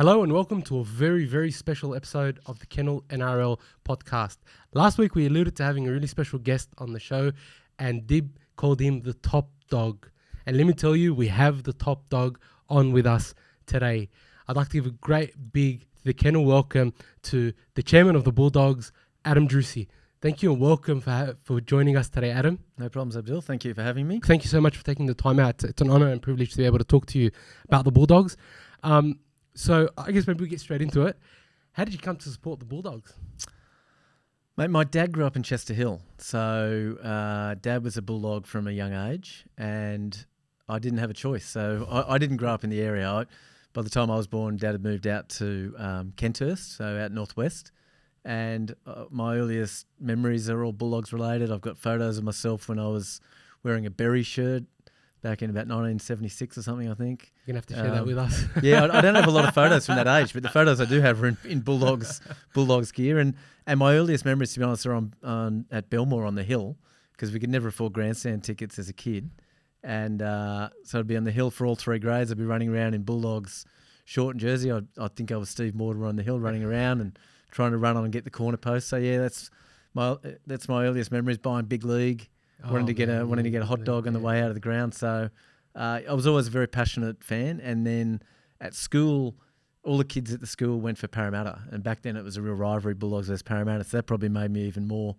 Hello and welcome to a very, very special episode of the Kennel Nrl podcast. Last week we alluded to having a really special guest on the show and Dib called him the top dog. And let me tell you, we have the top dog on with us today. I'd like to give a great big The Kennel welcome to the chairman of the Bulldogs, Adam Driussi. Thank you and welcome for joining us today, Adam. No problems, Abdul. Thank you for having me. Thank you so much for taking the time out. It's an honour and privilege to be able to talk to you about the Bulldogs. So I guess maybe we get straight into it. How did you come to support the Bulldogs? Mate, my dad grew up in Chester Hill. So Dad was a Bulldog from a young age and I didn't have a choice. So I didn't grow up in the area. By the time I was born, Dad had moved out to Kenthurst, so out northwest. And my earliest memories are all Bulldogs related. I've got photos of myself when I was wearing a Berry shirt back in about 1976 or something, I think. You're going to have to share that with us. Yeah, I don't have a lot of photos from that age, but the photos I do have are in Bulldogs gear. And my earliest memories, to be honest, are at Belmore on the hill, because we could never afford grandstand tickets as a kid. And so I'd be on the hill for all three grades. I'd be running around in Bulldogs short and jersey. I think I was Steve Mortimer on the hill running around and trying to run on and get the corner post. So yeah, that's my earliest memories, buying Big League. Wanting to get a hot dog on the way out of the ground. So I was always a very passionate fan. And then at school, all the kids at the school went for Parramatta. And back then it was a real rivalry, Bulldogs versus Parramatta. So that probably made me even more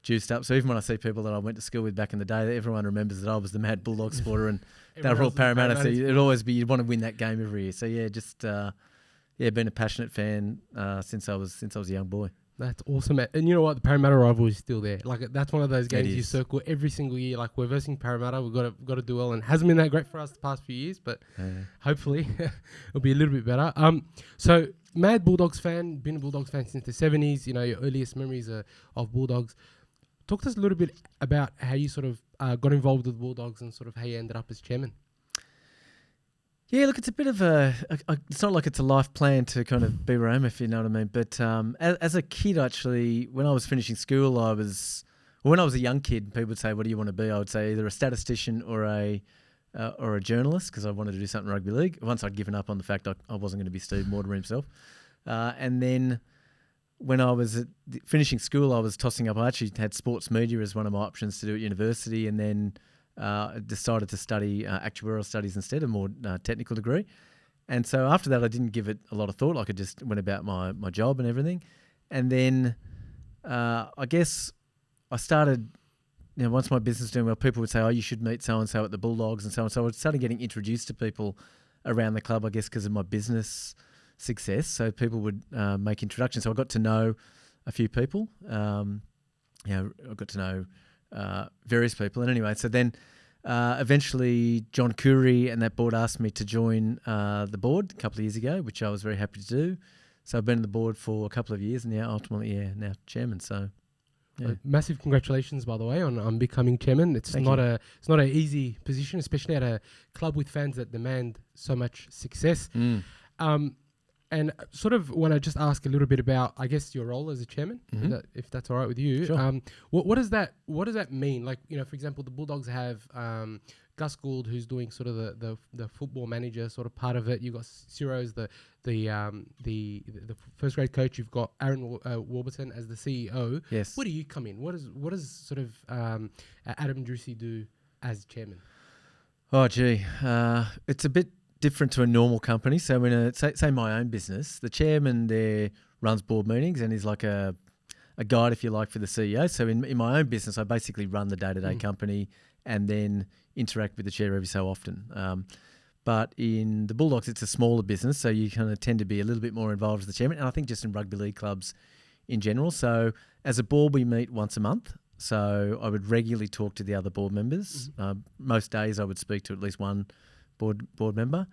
juiced up. So even when I see people that I went to school with back in the day, everyone remembers that I was the mad Bulldog supporter and they were all Parramatta. So it'd always be, you'd want to win that game every year. So yeah, just been a passionate fan since I was a young boy. That's awesome. And you know what? The Parramatta rivalry is still there. Like, that's one of those games you circle every single year. Like, we're versing Parramatta. We've got to do well. And it hasn't been that great for us the past few years, but hopefully it'll be a little bit better. So, mad Bulldogs fan, been a Bulldogs fan since the 70s. You know, your earliest memories of Bulldogs. Talk to us a little bit about how you sort of got involved with Bulldogs and sort of how you ended up as chairman. Yeah, look, it's a bit of it's not like it's a life plan to kind of be Rome, if you know what I mean. But as a kid, actually, when I was finishing school, when I was a young kid, people would say, what do you want to be? I would say either a statistician or a journalist, because I wanted to do something in rugby league. Once I'd given up on the fact I wasn't going to be Steve Mortimer himself. And then when I was finishing school, I was tossing up. I actually had sports media as one of my options to do at university, and then decided to study actuarial studies instead, a more technical degree. And so after that, I didn't give it a lot of thought. Like, I just went about my job and everything. And then I guess I started, once my business was doing well, people would say, oh, you should meet so-and-so at the Bulldogs and so on. So I started getting introduced to people around the club, I guess, because of my business success. So people would make introductions. So I got to know a few people. I got to know various people. And anyway, so then eventually John Khoury and that board asked me to join the board a couple of years ago, which I was very happy to do. So I've been on the board for a couple of years and now chairman. So yeah. Massive congratulations, by the way, on becoming chairman. It's not an easy position, especially at a club with fans that demand so much success. And sort of want to just ask a little bit about, I guess, your role as a chairman, if that's all right with you. Sure. What does that mean? Like, for example, the Bulldogs have Gus Gould, who's doing sort of the football manager sort of part of it. You've got Ciro's the first grade coach. You've got Aaron Warburton as the CEO. Yes. Where do you come in? What does sort of Adam Driussi do as chairman? Oh, gee, it's a bit different to a normal company. So in say my own business, the chairman there runs board meetings and is like a guide, if you like, for the CEO. So in my own business, I basically run the day-to-day company and then interact with the chair every so often. But in the Bulldogs, it's a smaller business, so you kind of tend to be a little bit more involved as the chairman. And I think just in rugby league clubs in general. So as a board, we meet once a month. So I would regularly talk to the other board members. Most days I would speak to at least one board member,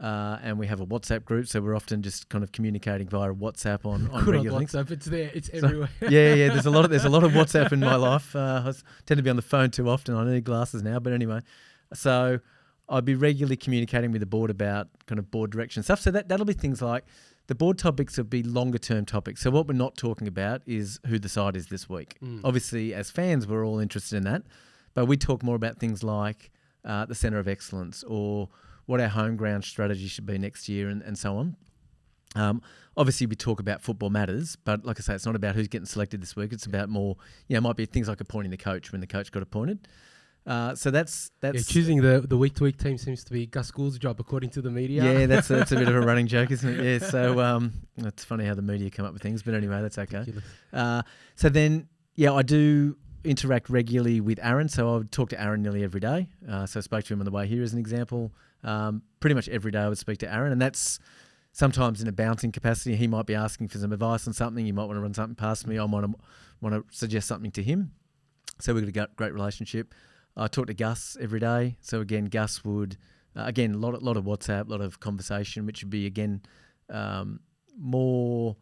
and we have a WhatsApp group, so we're often just kind of communicating via WhatsApp on regular things. WhatsApp, it's there, it's everywhere. Yeah. There's a lot of WhatsApp in my life. I tend to be on the phone too often. I need glasses now, but anyway. So I'd be regularly communicating with the board about kind of board direction stuff. So that'll be things like the board topics will be longer term topics. So what we're not talking about is who the side is this week. Obviously, as fans, we're all interested in that, but we talk more about things like the centre of excellence or what our home ground strategy should be next year and so on. Obviously, we talk about football matters, but like I say, it's not about who's getting selected this week. It's about more, it might be things like appointing the coach when the coach got appointed. So that's choosing the week-to-week team seems to be Gus Gould's job, according to the media. Yeah, that's a bit of a running joke, isn't it? Yeah, so it's funny how the media come up with things, but anyway, that's okay. So then, I do interact regularly with Aaron, so I would talk to Aaron nearly every day. So I spoke to him on the way here as an example. Pretty much every day I would speak to Aaron, and that's sometimes in a bouncing capacity. He might be asking for some advice on something. You might want to run something past me. I might want to suggest something to him. So we've got a great relationship. I talk to Gus every day. So again, Gus would, a lot of WhatsApp, a lot of conversation, which would be, again, more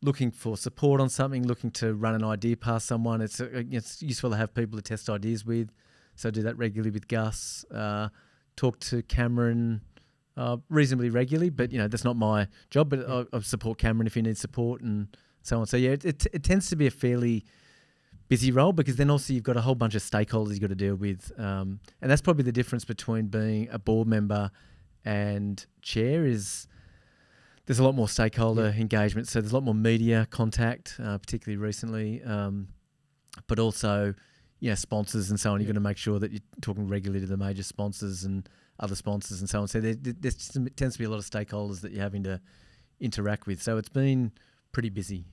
looking for support on something, looking to run an idea past someone. It's useful to have people to test ideas with. So I do that regularly with Gus. Talk to Cameron reasonably regularly, but, that's not my job. But I support Cameron if he needs support and so on. So, it tends to be a fairly busy role, because then also you've got a whole bunch of stakeholders you've got to deal with. And that's probably the difference between being a board member and chair is there's a lot more stakeholder engagement. So there's a lot more media contact, particularly recently, but also, sponsors and so on. You've got to make sure that you're talking regularly to the major sponsors and other sponsors and so on. So there tends to be a lot of stakeholders that you're having to interact with. So it's been pretty busy.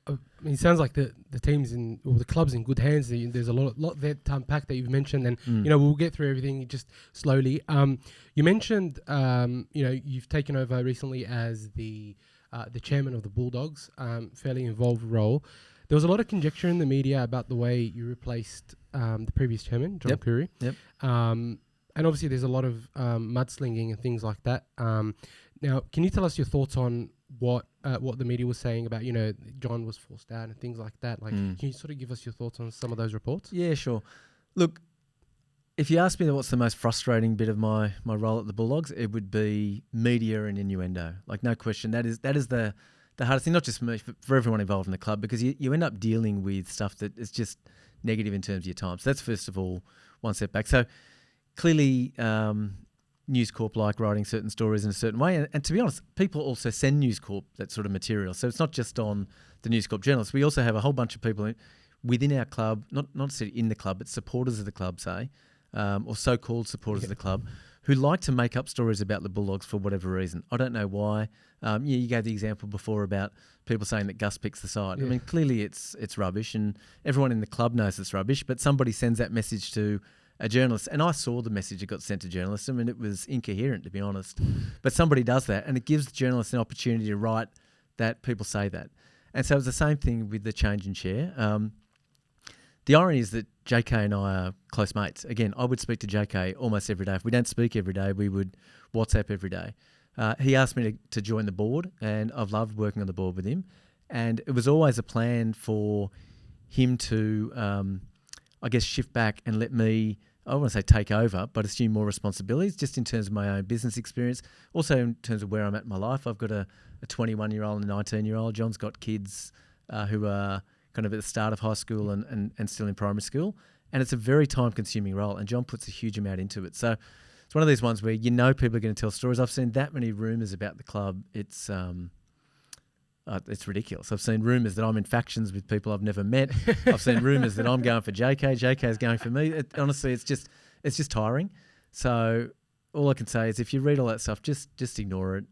I mean, it sounds like the team's the club's in good hands. There's a lot there to unpack that you've mentioned, and we'll get through everything just slowly. You mentioned you've taken over recently as the chairman of the Bulldogs, fairly involved role. There was a lot of conjecture in the media about the way you replaced the previous chairman, John Khoury. Yep. And obviously there's a lot of mudslinging and things like that. Now, can you tell us your thoughts on what the media was saying about, John was forced out and things like that? Like, can you sort of give us your thoughts on some of those reports? Yeah, sure. Look, if you ask me what's the most frustrating bit of my role at the Bulldogs, it would be media and innuendo. Like, no question. That is the hardest thing, not just for me, for everyone involved in the club, because you end up dealing with stuff that is just negative in terms of your time. So that's, first of all, one step back. So clearly, News Corp like writing certain stories in a certain way. And to be honest, people also send News Corp that sort of material. So it's not just on the News Corp journalists. We also have a whole bunch of people within our club, not necessarily in the club, but supporters of the club, say, or so-called supporters of the club, who like to make up stories about the Bulldogs for whatever reason. I don't know why. You gave the example before about people saying that Gus picks the side. Yeah. I mean, clearly it's rubbish, and everyone in the club knows it's rubbish, but somebody sends that message to a journalist, and I saw the message that got sent to journalists. I mean, it was incoherent, to be honest. But somebody does that, and it gives the journalists an opportunity to write that people say that. And so it was the same thing with the change in chair. The irony is that JK and I are close mates. Again, I would speak to JK almost every day. If we don't speak every day, we would WhatsApp every day. He asked me to join the board, and I've loved working on the board with him. And it was always a plan for him to, shift back and let me, I don't want to say take over, but assume more responsibilities, just in terms of my own business experience. Also in terms of where I'm at in my life. I've got a 21-year-old and a 19-year-old. John's got kids who are kind of at the start of high school and still in primary school. And it's a very time-consuming role, and John puts a huge amount into it. So it's one of these ones where people are going to tell stories. I've seen that many rumours about the club. It's ridiculous. I've seen rumours that I'm in factions with people I've never met. I've seen rumours that I'm going for JK. JK's going for me. Honestly, it's just tiring. So all I can say is, if you read all that stuff, just ignore it.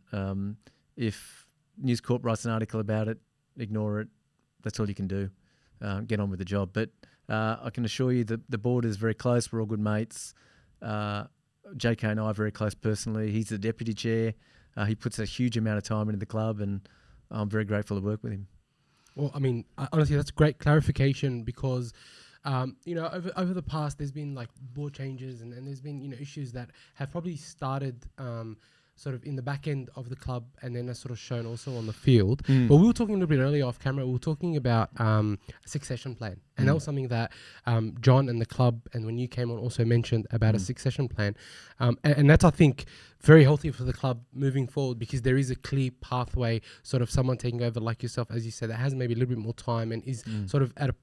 If News Corp writes an article about it, ignore it. That's all you can do. Get on with the job. But I can assure you that the board is very close. We're all good mates. JK and I are very close personally. He's the deputy chair. He puts a huge amount of time into the club, and I'm very grateful to work with him. Well, I mean, honestly, that's great clarification, because, over the past, there's been like board changes and there's been, issues that have probably started sort of in the back end of the club, and then are sort of shown also on the field. But we were talking a little bit earlier off camera, we were talking about a succession plan. And that was something that John and the club, and when you came on, also mentioned about a succession plan. And that's, I think, very healthy for the club moving forward, because there is a clear pathway, sort of someone taking over like yourself, as you said, that has maybe a little bit more time and is sort of at a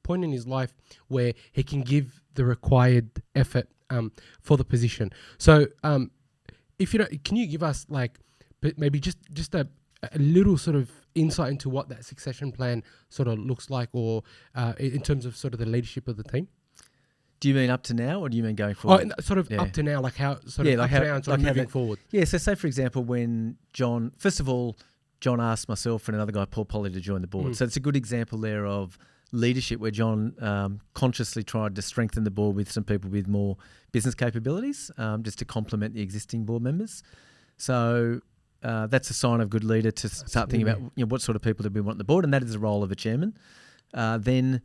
point in his life where he can give the required effort for the position. So, if you don't, can you give us like but maybe just a little sort of insight into what that succession plan sort of looks like, or in terms of sort of the leadership of the team? Do you mean up to now, or do you mean going forward? Sort of up to now, like how sort of like up to now and sort of moving forward. Yeah, so say, for example, when John asked myself and another guy, Paul Polly, to join the board. So it's a good example there of leadership where John consciously tried to strengthen the board with some people with more business capabilities, just to complement the existing board members. So that's a sign of good leader to start thinking about what sort of people do we want on the board, and that is the role of a chairman. Then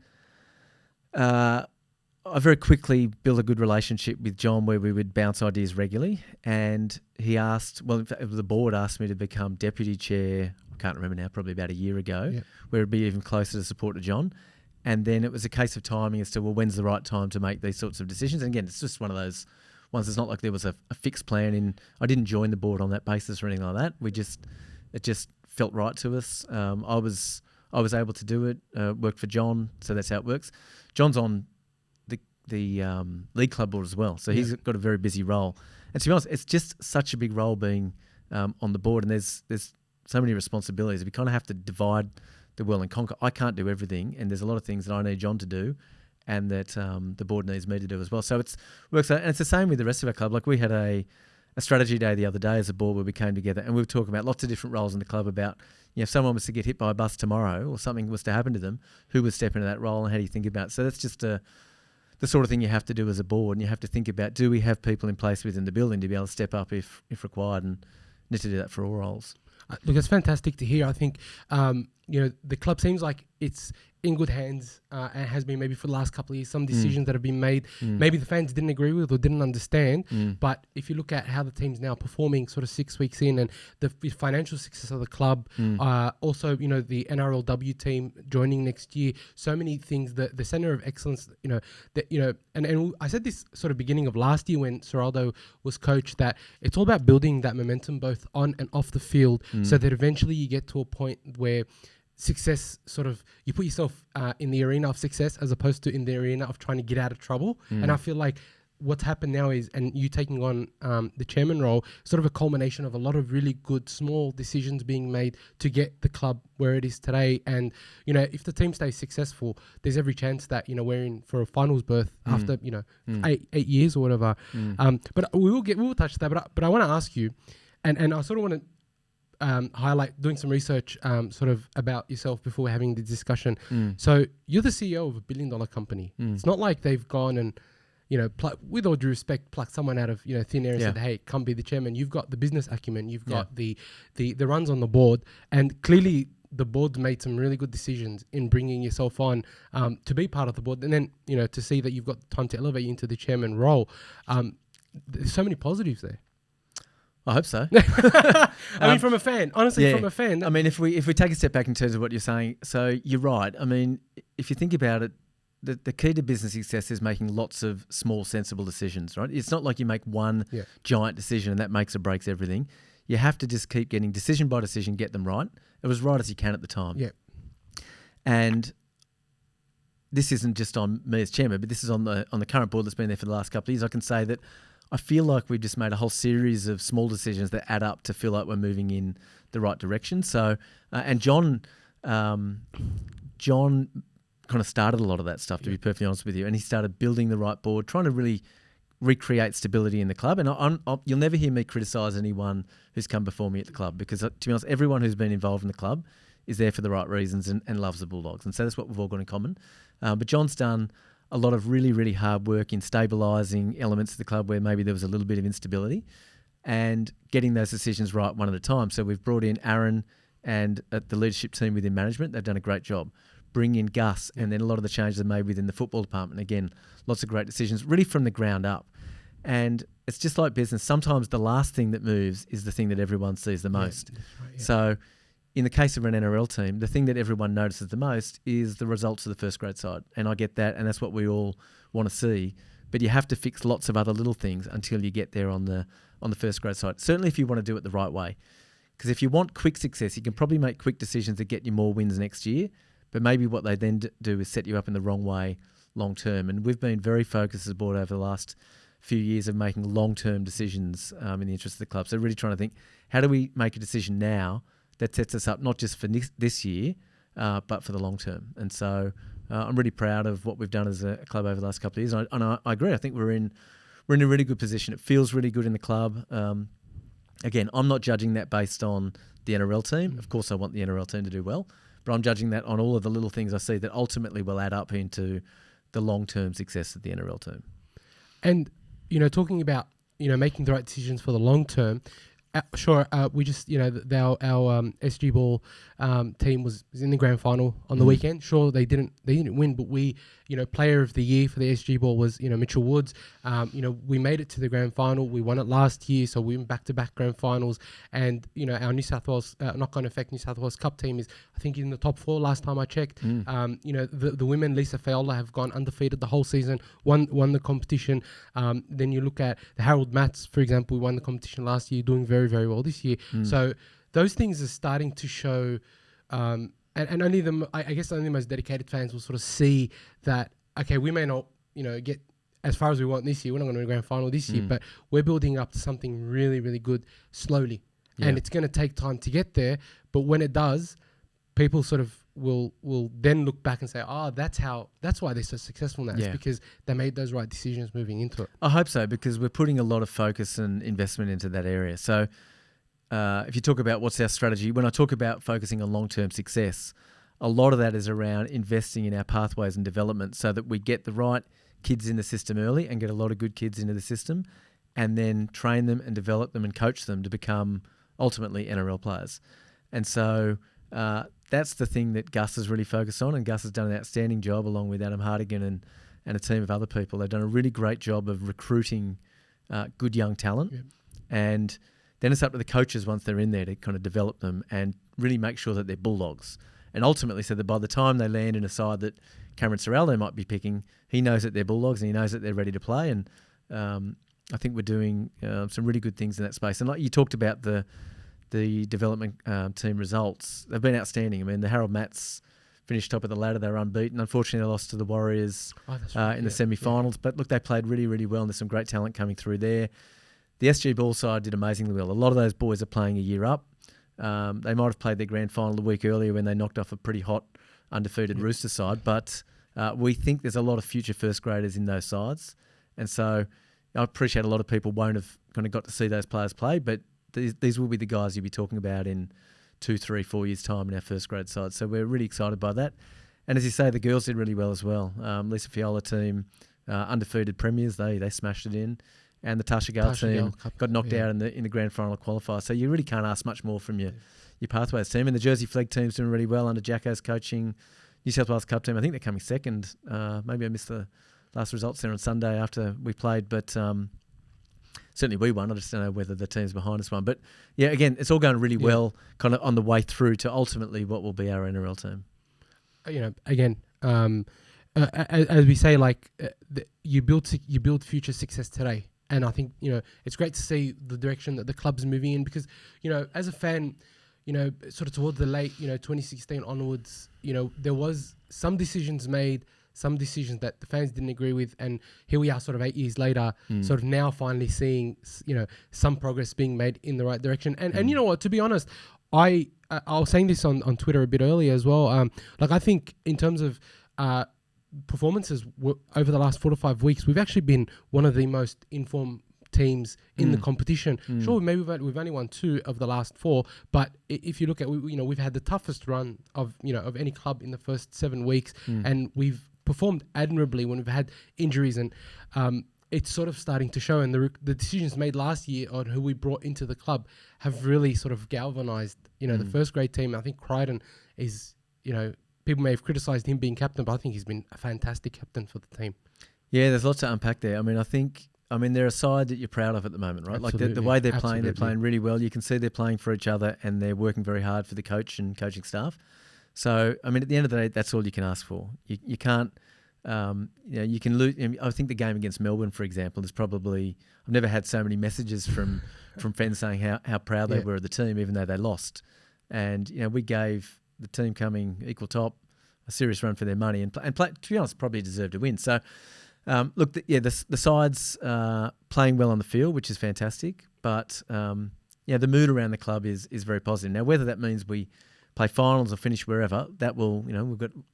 I very quickly built a good relationship with John where we would bounce ideas regularly, and he asked, well, in fact, the board asked me to become deputy chair, I can't remember now, probably about a year ago, where it'd be even closer to support to John. And then it was a case of timing as to, well, when's the right time to make these sorts of decisions? And again, it's just one of those ones. It's not like there was a fixed plan. I didn't join the board on that basis or anything like that. It just felt right to us. I was able to do it, work for John, so that's how it works. John's on the league club board as well, so he's got a very busy role. And to be honest, it's just such a big role being on the board, and there's so many responsibilities. We kind of have to divide the well and conquer. I can't do everything, and there's a lot of things that I need John to do, and that the board needs me to do as well. So it works out, and it's the same with the rest of our club. Like we had a strategy day the other day as a board where we came together, and we were talking about lots of different roles in the club about, if someone was to get hit by a bus tomorrow or something was to happen to them, who would step into that role and how do you think about it? So that's just the sort of thing you have to do as a board, and you have to think about, do we have people in place within the building to be able to step up if required, and need to do that for all roles. Look, it's fantastic to hear. I think, the club seems like it's in good hands, and has been maybe for the last couple of years. Some decisions that have been made, maybe the fans didn't agree with or didn't understand. But if you look at how the team's now performing sort of 6 weeks in, and the financial success of the club, also, the NRLW team joining next year, so many things, the centre of excellence, and I said this sort of beginning of last year when Seraldo was coach, that it's all about building that momentum both on and off the field, so that eventually you get to a point where success sort of, you put yourself in the arena of success as opposed to in the arena of trying to get out of trouble. And I feel like what's happened now is, and you taking on the chairman role, sort of a culmination of a lot of really good small decisions being made to get the club where it is today. And if the team stays successful, there's every chance that we're in for a finals berth after 8 years or whatever. But we will touch that. But I want to ask you, and I sort of want to highlight doing some research sort of about yourself before we're having the discussion. So you're the CEO of $1 billion company. It's not like they've gone and with all due respect, plucked someone out of thin air and said, hey, come be the chairman. You've got the business acumen, you've got the runs on the board, and clearly the board's made some really good decisions in bringing yourself on to be part of the board, and then to see that you've got time to elevate you into the chairman role. There's so many positives there. I hope so. I mean, from a fan, honestly, from a fan. I mean, if we take a step back in terms of what you're saying, so you're right. I mean, if you think about it, the key to business success is making lots of small, sensible decisions, right? It's not like you make one giant decision and that makes or breaks everything. You have to just keep getting decision by decision, get them right. It was right as you can at the time. Yeah. And this isn't just on me as chairman, but this is on the current board that's been there for the last couple of years. I can say that I feel like we've just made a whole series of small decisions that add up to feel like we're moving in the right direction. So, and John kind of started a lot of that stuff, to be perfectly honest with you, and he started building the right board, trying to really recreate stability in the club. And you'll never hear me criticise anyone who's come before me at the club, because to be honest, everyone who's been involved in the club is there for the right reasons and loves the Bulldogs. And so that's what we've all got in common. But John's done a lot of really, really hard work in stabilising elements of the club where maybe there was a little bit of instability and getting those decisions right one at a time. So we've brought in Aaron and the leadership team within management. They've done a great job. Bring in Gus, and then a lot of the changes are made within the football department. Again, lots of great decisions, really from the ground up. And it's just like business. Sometimes the last thing that moves is the thing that everyone sees the most. That's right, So in the case of an NRL team, the thing that everyone notices the most is the results of the first grade side. And I get that, and that's what we all want to see. But you have to fix lots of other little things until you get there on the first grade side. Certainly if you want to do it the right way. Because if you want quick success, you can probably make quick decisions that get you more wins next year. But maybe what they then do is set you up in the wrong way long term. And we've been very focused as a board over the last few years of making long-term decisions in the interest of the club. So really trying to think, how do we make a decision now that sets us up not just for this year, but for the long term? And so I'm really proud of what we've done as a club over the last couple of years. And I agree. I think we're in a really good position. It feels really good in the club. Again, I'm not judging that based on the NRL team. Of course, I want the NRL team to do well, but I'm judging that on all of the little things I see that ultimately will add up into the long-term success of the NRL team. And, talking about, making the right decisions for the long term, we just, our SG Ball team was in the grand final on the weekend. Sure, they didn't win, but we, player of the year for the SG Ball was, Mitchell Woods. We made it to the grand final. We won it last year, so we went back-to-back grand finals. And, our New South Wales, not going to affect New South Wales Cup team is, I think, in the top 4 last time I checked. The women, Lisa Fowler, have gone undefeated the whole season, won the competition. Then you look at the Harold Matts, for example, who won the competition last year, doing very, very well this year. So those things are starting to show, and only I guess only the most dedicated fans will sort of see that, okay, we may not, get as far as we want this year. We're not going to win a grand final this year, but we're building up to something really, really good slowly. Yeah. And it's going to take time to get there. But when it does, people sort of will then look back and say, that's why they're so successful now. It's because they made those right decisions moving into it. I hope so, because we're putting a lot of focus and investment into that area. So if you talk about what's our strategy, when I talk about focusing on long-term success, a lot of that is around investing in our pathways and development so that we get the right kids in the system early and get a lot of good kids into the system, and then train them and develop them and coach them to become ultimately NRL players. And so that's the thing that Gus has really focused on, and Gus has done an outstanding job along with Adam Hartigan and a team of other people. They've done a really great job of recruiting good young talent, and then it's up to the coaches once they're in there to kind of develop them and really make sure that they're Bulldogs. And ultimately, so that by the time they land in a side that Cameron Ciraldo might be picking, he knows that they're Bulldogs and he knows that they're ready to play. And I think we're doing some really good things in that space. And like you talked about the development team results, they've been outstanding. I mean, the Harold Matts finished top of the ladder. They were unbeaten. Unfortunately, they lost to the Warriors in the semi-finals. But look, they played really, really well, and there's some great talent coming through there. The SG Ball side did amazingly well. A lot of those boys are playing a year up. They might have played their grand final a week earlier when they knocked off a pretty hot undefeated Rooster side, but we think there's a lot of future first graders in those sides. And so I appreciate a lot of people won't have kind of got to see those players play, but these will be the guys you'll be talking about in 2, 3, 4 years' time in our first grade side. So we're really excited by that. And as you say, the girls did really well as well. Lisa Fiola team, undefeated premiers, they smashed it in. And the Tasha Gale team got knocked out in the grand final qualifier. So you really can't ask much more from your pathways team. And the Jersey Flag team's doing really well under Jacko's coaching. New South Wales Cup team, I think they're coming second. Maybe I missed the last results there on Sunday after we played, but certainly we won. I just don't know whether the teams behind us won. But yeah, again, it's all going really well, kind of on the way through to ultimately what will be our NRL team. Again, as we say, you build future success today. And I think, it's great to see the direction that the club's moving in because, as a fan, sort of towards the late, 2016 onwards, there was some decisions made, some decisions that the fans didn't agree with. And here we are sort of 8 years later, sort of now finally seeing, some progress being made in the right direction. And you know what, to be honest, I was saying this on Twitter a bit earlier as well. I think in terms of performances over the last 4 to 5 weeks, we've actually been one of the most informed teams in the competition. Sure, maybe we've only won 2 of the last 4, but if you look at, we've had the toughest run of any club in the first 7 weeks, and we've performed admirably when we've had injuries, and it's sort of starting to show. And the decisions made last year on who we brought into the club have really sort of galvanised, the first grade team. I think Crichton is, people may have criticised him being captain, but I think he's been a fantastic captain for the team. Yeah, there's lots to unpack there. I mean, they're a side that you're proud of at the moment, right? Absolutely. Like the way they're playing, they're playing really well. You can see they're playing for each other and they're working very hard for the coach and coaching staff. So, at the end of the day, that's all you can ask for. You can't, you can lose. I think the game against Melbourne, for example, is probably, I've never had so many messages from fans saying how proud they were of the team, even though they lost. And, we gave the team coming equal top a serious run for their money and play, to be honest, probably deserved to win. So, Look, the side's playing well on the field, which is fantastic. But the mood around the club is very positive. Now, whether that means we play finals or finish wherever, that will,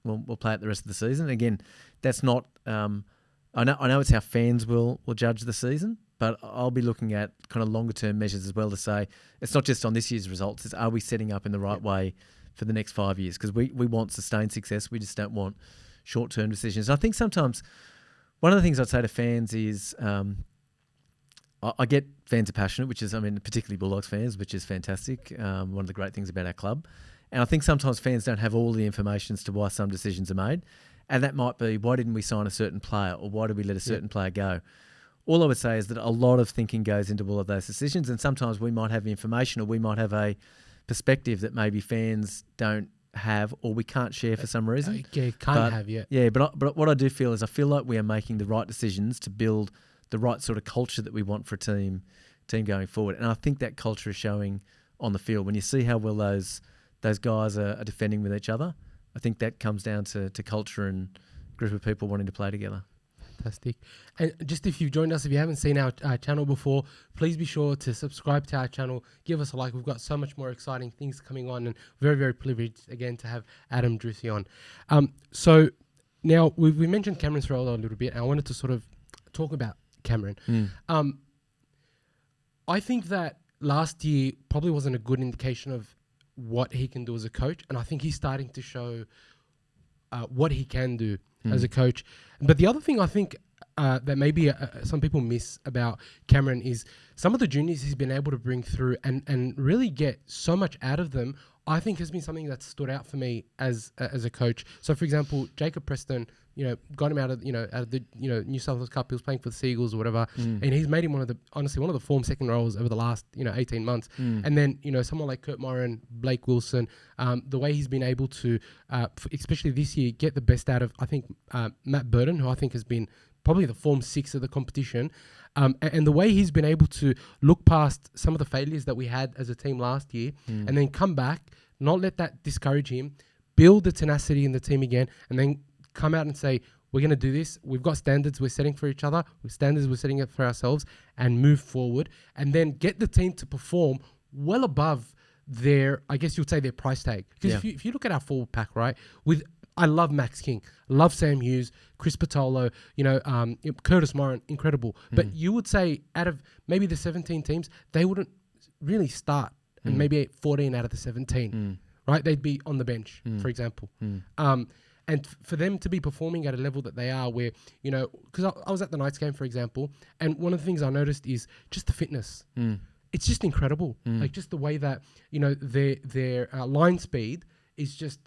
we'll play it the rest of the season. Again, that's not. I know it's how fans will judge the season, but I'll be looking at kind of longer term measures as well to say it's not just on this year's results. It's are we setting up in the right way for the next 5 years? Because we want sustained success. We just don't want short term decisions. I think sometimes one of the things I'd say to fans is I get fans are passionate, particularly Bulldogs fans, which is fantastic. One of the great things about our club. And I think sometimes fans don't have all the information as to why some decisions are made. And that might be, why didn't we sign a certain player, or why did we let a certain player go? All I would say is that a lot of thinking goes into all of those decisions, and sometimes we might have information or we might have a perspective that maybe fans don't have or we can't share for some reason. Yeah, but what I do feel is I feel like we are making the right decisions to build the right sort of culture that we want for a team going forward. And I think that culture is showing on the field. When you see how well those guys are defending with each other, I think that comes down to culture and group of people wanting to play together. Fantastic. And just if you've joined us, if you haven't seen our channel before, please be sure to subscribe to our channel. Give us a like. We've got so much more exciting things coming on, and very, very privileged again to have Adam Driussi on. So now we mentioned Cameron Nrl a little bit, and I wanted to sort of talk about Cameron. I think that last year probably wasn't a good indication of what he can do as a coach, and I think he's starting to show what he can do as a coach. But the other thing I think that maybe some people miss about Cameron is some of the juniors he's been able to bring through and really get so much out of them, I think has been something that stood out for me as a coach. So, for example, Jacob Preston, got him out of the New South Wales Cup. He was playing for the Seagulls or whatever, and he's made him one of the form second roles over the last 18 months. And then someone like Kurt Moran, Blake Wilson, the way he's been able to, especially this year, get the best out of Matt Burton, who I think has been probably the form 6 of the competition, and the way he's been able to look past some of the failures that we had as a team last year, and then come back, not let that discourage him, build the tenacity in the team again, and then come out and say, we're going to do this. We've got standards we're setting for each other. With standards we're setting it for ourselves, and move forward, and then get the team to perform well above their, I guess you'd say, their price tag. Because if you look at our forward pack, right, I love Max King, love Sam Hughes, Chris Patolo, Curtis Moran, incredible. But you would say out of maybe the 17 teams, they wouldn't really start, and maybe 14 out of the 17, right? They'd be on the bench, for example. And for them to be performing at a level that they are, where, because I was at the Knights game, for example, and one of the things I noticed is just the fitness. It's just incredible. Like just the way that, their line speed is just,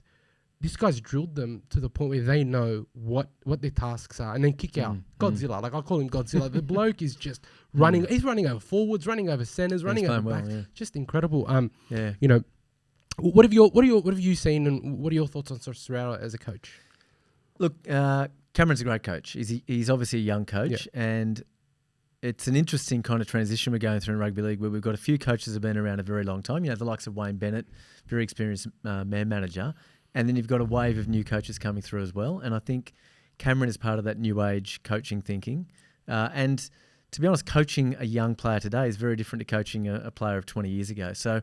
this guy's drilled them to the point where they know what their tasks are. And then kick out. Godzilla. Like I call him Godzilla. The bloke is just running. He's running over forwards, running over centres, running over backs. Well, just incredible. What have you seen, and what are your thoughts on Sorcerero as a coach? Look, Cameron's a great coach. He's obviously a young coach, and it's an interesting kind of transition we're going through in rugby league, where we've got a few coaches that have been around a very long time. The likes of Wayne Bennett, very experienced man manager, and then you've got a wave of new coaches coming through as well. And I think Cameron is part of that new age coaching thinking. And to be honest, coaching a young player today is very different to coaching a player of 20 years ago. So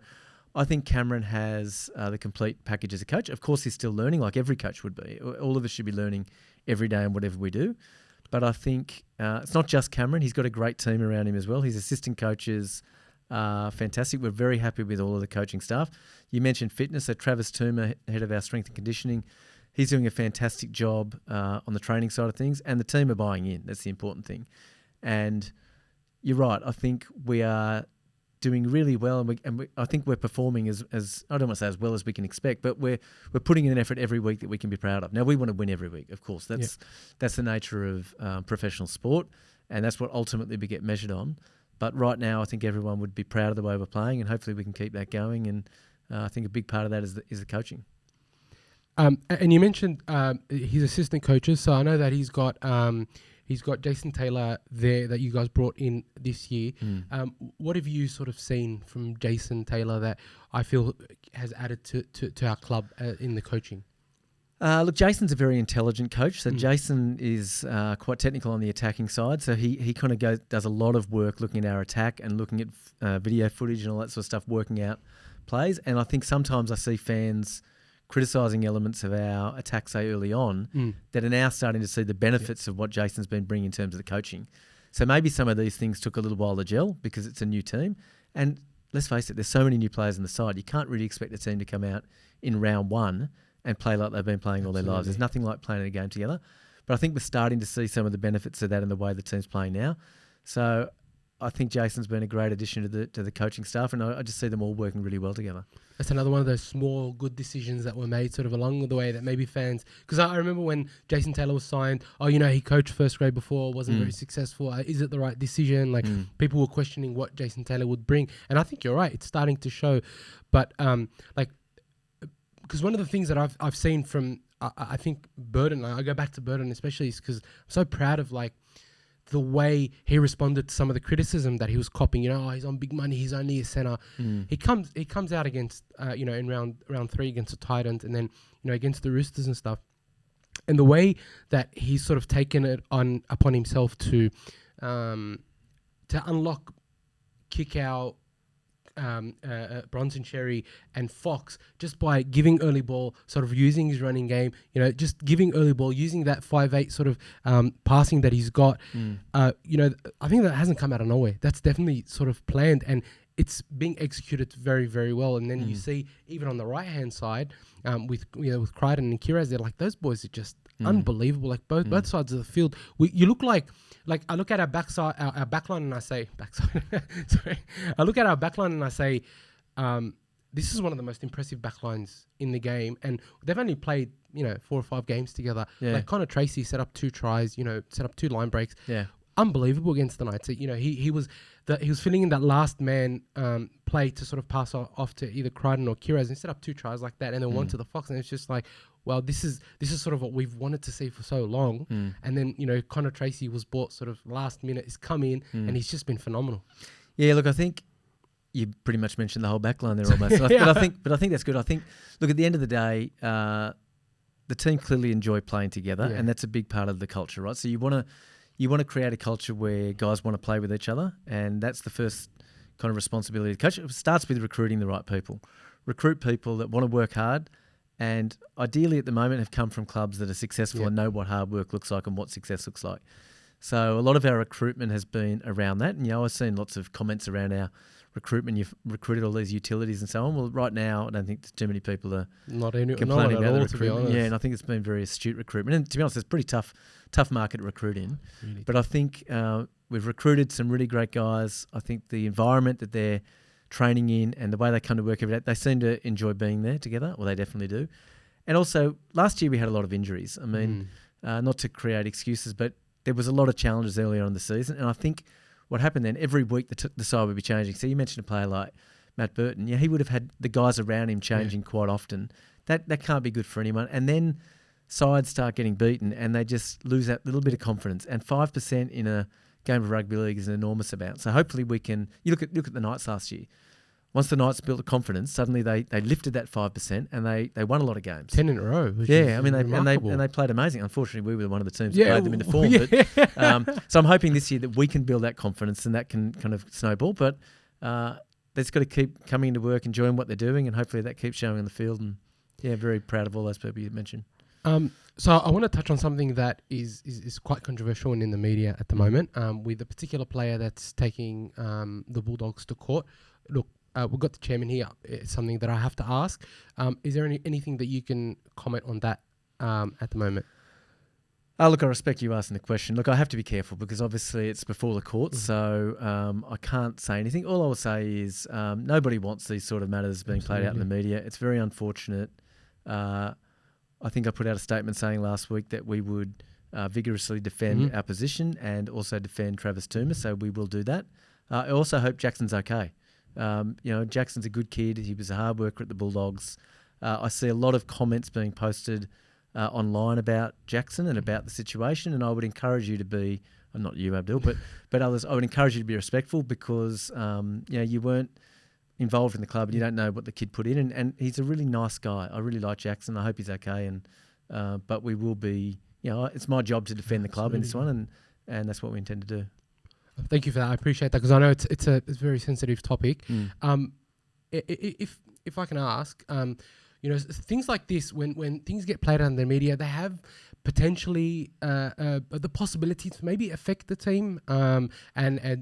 I think Cameron has the complete package as a coach. Of course, he's still learning, like every coach would be. All of us should be learning every day in whatever we do. But I think it's not just Cameron. He's got a great team around him as well. His assistant coaches are fantastic. We're very happy with all of the coaching staff. You mentioned fitness. So Travis Toomer, head of our strength and conditioning, he's doing a fantastic job on the training side of things. And the team are buying in. That's the important thing. And you're right. I think we are doing really well, and I think we're performing as I don't want to say as well as we can expect, but we're putting in an effort every week that we can be proud of. Now we want to win every week, of course. That's the nature of professional sport, and that's what ultimately we get measured on. But right now, I think everyone would be proud of the way we're playing, and hopefully we can keep that going. And I think a big part of that is the coaching. And you mentioned his assistant coaches, so I know that he's got Jason Taylor there that you guys brought in this year. What have you sort of seen from Jason Taylor that I feel has added to our club in the coaching? Look, Jason's a very intelligent coach. So Jason is quite technical on the attacking side. So he kind of does a lot of work looking at our attack and looking at video footage and all that sort of stuff, working out plays. And I think sometimes I see fans criticising elements of our attack, say early on, that are now starting to see the benefits of what Jason's been bringing in terms of the coaching. So maybe some of these things took a little while to gel because it's a new team. And let's face it, there's so many new players on the side. You can't really expect a team to come out in round one and play like they've been playing all their lives. There's nothing like playing a game together. But I think we're starting to see some of the benefits of that in the way the team's playing now. So I think Jason's been a great addition to the coaching staff, and I just see them all working really well together. That's another one of those small good decisions that were made sort of along the way that maybe fans... Because I remember when Jason Taylor was signed, he coached first grade before, wasn't very successful. Is it the right decision? People were questioning what Jason Taylor would bring. And I think you're right. It's starting to show. But because one of the things that I've seen from, I think Burton, I go back to Burton especially, is because I'm so proud of the way he responded to some of the criticism that he was copping. He's on big money, he's only a centre. He comes out against, in round 3 against the Titans, and then against the Roosters and stuff. And the way that he's sort of taken it upon himself to unlock, kick out Bronson Xerri and Fox just by giving early ball, sort of using his running game, just giving early ball, using that 5'8" sort of passing that he's got. I think that hasn't come out of nowhere. That's definitely sort of planned, and it's being executed very, very well. And then you see even on the right hand side with Crichton and Kiraz, they're those boys are just unbelievable. Both sides of the field, you look like I look at our backside, our backline, and I say sorry. I look at our backline and I say, this is one of the most impressive backlines in the game, and they've only played 4 or 5 games together. Connor Tracy set up 2 tries, set up 2 line breaks. Unbelievable against the Knights. He was filling in that last man play to sort of pass off to either Crichton or Kiraz, and set up 2 tries like that, and then one to the Fox, and it's just well, this is sort of what we've wanted to see for so long. And then Connor Tracy was bought sort of last minute. He's come in and he's just been phenomenal. Yeah, look, I think you pretty much mentioned the whole backline there almost. But I think that's good. I think, look, at the end of the day, the team clearly enjoy playing together, and that's a big part of the culture, right? So you want to create a culture where guys want to play with each other, and that's the first kind of responsibility of the coach. It starts with recruiting the right people. Recruit people that want to work hard, and ideally at the moment have come from clubs that are successful and know what hard work looks like and what success looks like. So a lot of our recruitment has been around that. And I've seen lots of comments around our recruitment. You've recruited all these utilities and so on. Well, right now I don't think too many people are complaining about the recruitment. Yeah, and I think it's been very astute recruitment. And to be honest, it's a pretty tough market to recruit in. Really but I think we've recruited some really great guys. I think the environment that they're training in and the way they come to work every day, they seem to enjoy being there together. Well, they definitely do. And also, last year we had a lot of injuries. I mean, not to create excuses, but there was a lot of challenges early on in the season. And I think what happened then, every week the side would be changing. So you mentioned a player like Matt Burton. He would have had the guys around him changing quite often. That can't be good for anyone. And then sides start getting beaten and they just lose that little bit of confidence. And 5% in a game of rugby league is an enormous amount. So hopefully we can... You look at the Knights last year. Once the Knights built the confidence, suddenly they lifted that 5% and they won a lot of games. 10 in a row. Yeah, I mean, they played amazing. Unfortunately, we were one of the teams that played them into form. But, so I'm hoping this year that we can build that confidence and that can kind of snowball. But they've got to keep coming into work, enjoying what they're doing, and hopefully that keeps showing on the field. And very proud of all those people you mentioned. So I want to touch on something that is quite controversial and in the media at the moment, with a particular player that's taking the Bulldogs to court. Look, we've got the chairman here. It's something that I have to ask. Is there anything that you can comment on that at the moment? Look, I respect you asking the question. Look, I have to be careful because obviously it's before the courts, so I can't say anything. All I will say is nobody wants these sort of matters being played out in the media. It's very unfortunate. I think I put out a statement saying last week that we would vigorously defend our position and also defend Travis Toomer, so we will do that. I also hope Jackson's okay. Jackson's a good kid. He was a hard worker at the Bulldogs. I see a lot of comments being posted online about Jackson and about the situation, and I would encourage you to be, not you, Abdul, but others, I would encourage you to be respectful because, you weren't involved in the club and you don't know what the kid put in, and he's a really nice guy. I really like Jackson. I hope he's okay, and but we will be, it's my job to defend the club in this one, and that's what we intend to do. Thank you for that. I appreciate that because I know it's a very sensitive topic. If I can ask, things like this, when things get played out in the media, they have potentially the possibility to maybe affect the team and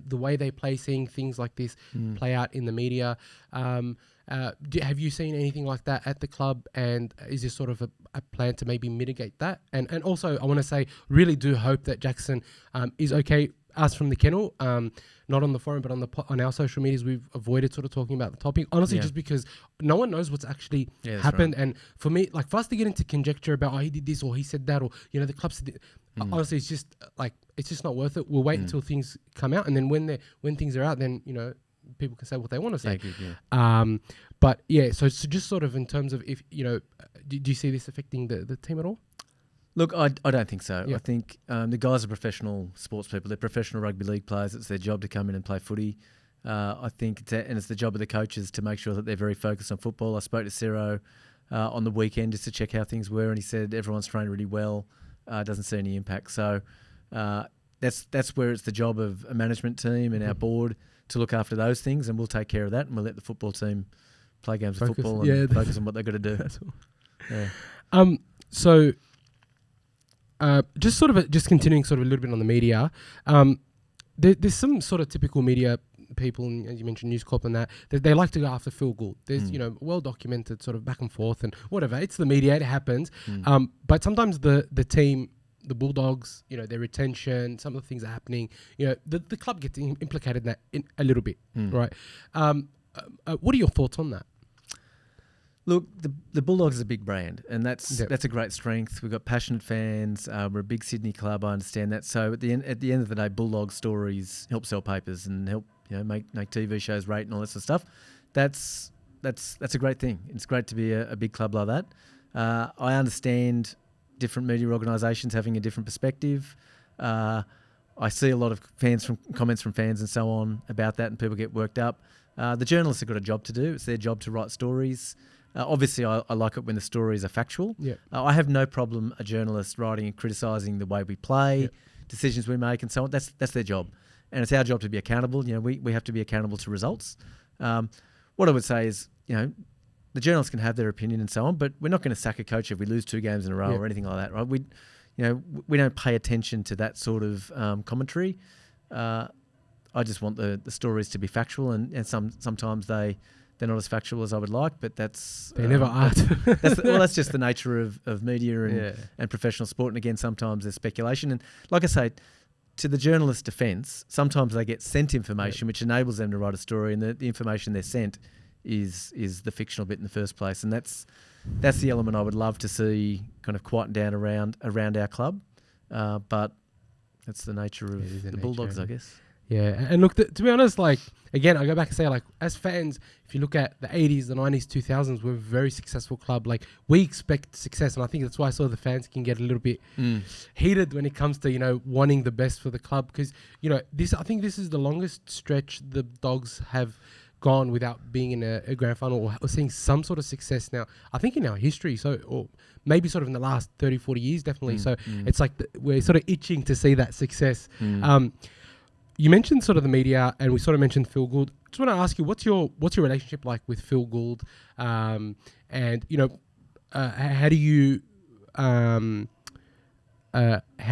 the way they play, seeing things like this play out in the media. Have you seen anything like that at the club, and is there sort of a plan to maybe mitigate that? And also, I want to say, really do hope that Jackson is okay. Us from the kennel, not on the forum, but on our social medias, we've avoided sort of talking about the topic, honestly, just because no one knows what's actually happened. Right. And for me, like, for us to get into conjecture about, he did this or he said that, or, the club said honestly, it's just not worth it. We'll wait until things come out, and then when things are out, then, people can say what they want to say. But yeah, so just sort of in terms of, if, do you see this affecting the team at all? Look, I don't think so. I think the guys are professional sports people. They're professional rugby league players. It's their job to come in and play footy. I think it's the job of the coaches to make sure that they're very focused on football. I spoke to Ciro on the weekend just to check how things were, and he said everyone's trained really well. Doesn't see any impact. So that's where it's the job of a management team and our board to look after those things, and we'll take care of that, and we'll let the football team play games of football and focus on what they've got to do. That's all. So. Just continuing sort of a little bit on the media, there's some sort of typical media people, and as you mentioned, News Corp and that they like to go after Phil Gould. There's, well documented sort of back and forth and whatever. It's the media, it happens. But sometimes the team, the Bulldogs, their retention, some of the things are happening, the club gets implicated in that a little bit, right? What are your thoughts on that? Look, the Bulldogs is a big brand, and that's a great strength. We've got passionate fans. We're a big Sydney club. I understand that. So at the end of the day, Bulldog stories help sell papers and help make TV shows rate and all that sort of stuff. That's a great thing. It's great to be a big club like that. I understand different media organisations having a different perspective. I see a lot of comments from fans and so on about that, and people get worked up. The journalists have got a job to do. It's their job to write stories. Obviously, I like it when the stories are factual. I have no problem a journalist writing and criticising the way we play, decisions we make and so on. That's their job. And it's our job to be accountable. We have to be accountable to results. What I would say is, the journalists can have their opinion and so on, but we're not going to sack a coach if we lose 2 games in a row or anything like that, right? We don't pay attention to that sort of commentary. I just want the stories to be factual, and sometimes they're not as factual as I would like, but that's... They never are. That's just the nature of media and professional sport. And again, sometimes there's speculation. And like I say, to the journalist's defence, sometimes they get sent information which enables them to write a story, and the information they're sent is the fictional bit in the first place. And that's the element I would love to see kind of quieten down around our club. But that's the nature of the Bulldogs, I guess. Yeah, and look, to be honest, like, again, I go back and say, like, as fans, if you look at the 80s, the 90s, 2000s, we're a very successful club. Like, we expect success, and I think that's why some of the fans can get a little bit heated when it comes to, wanting the best for the club. Because, I think this is the longest stretch the Dogs have gone without being in a grand final or seeing some sort of success now, I think, in our history. So, or maybe sort of in the last 30, 40 years, definitely. So it's like we're sort of itching to see that success. You mentioned sort of the media, and we sort of mentioned Phil Gould. Just want to ask you, what's your relationship like with Phil Gould, and how do you how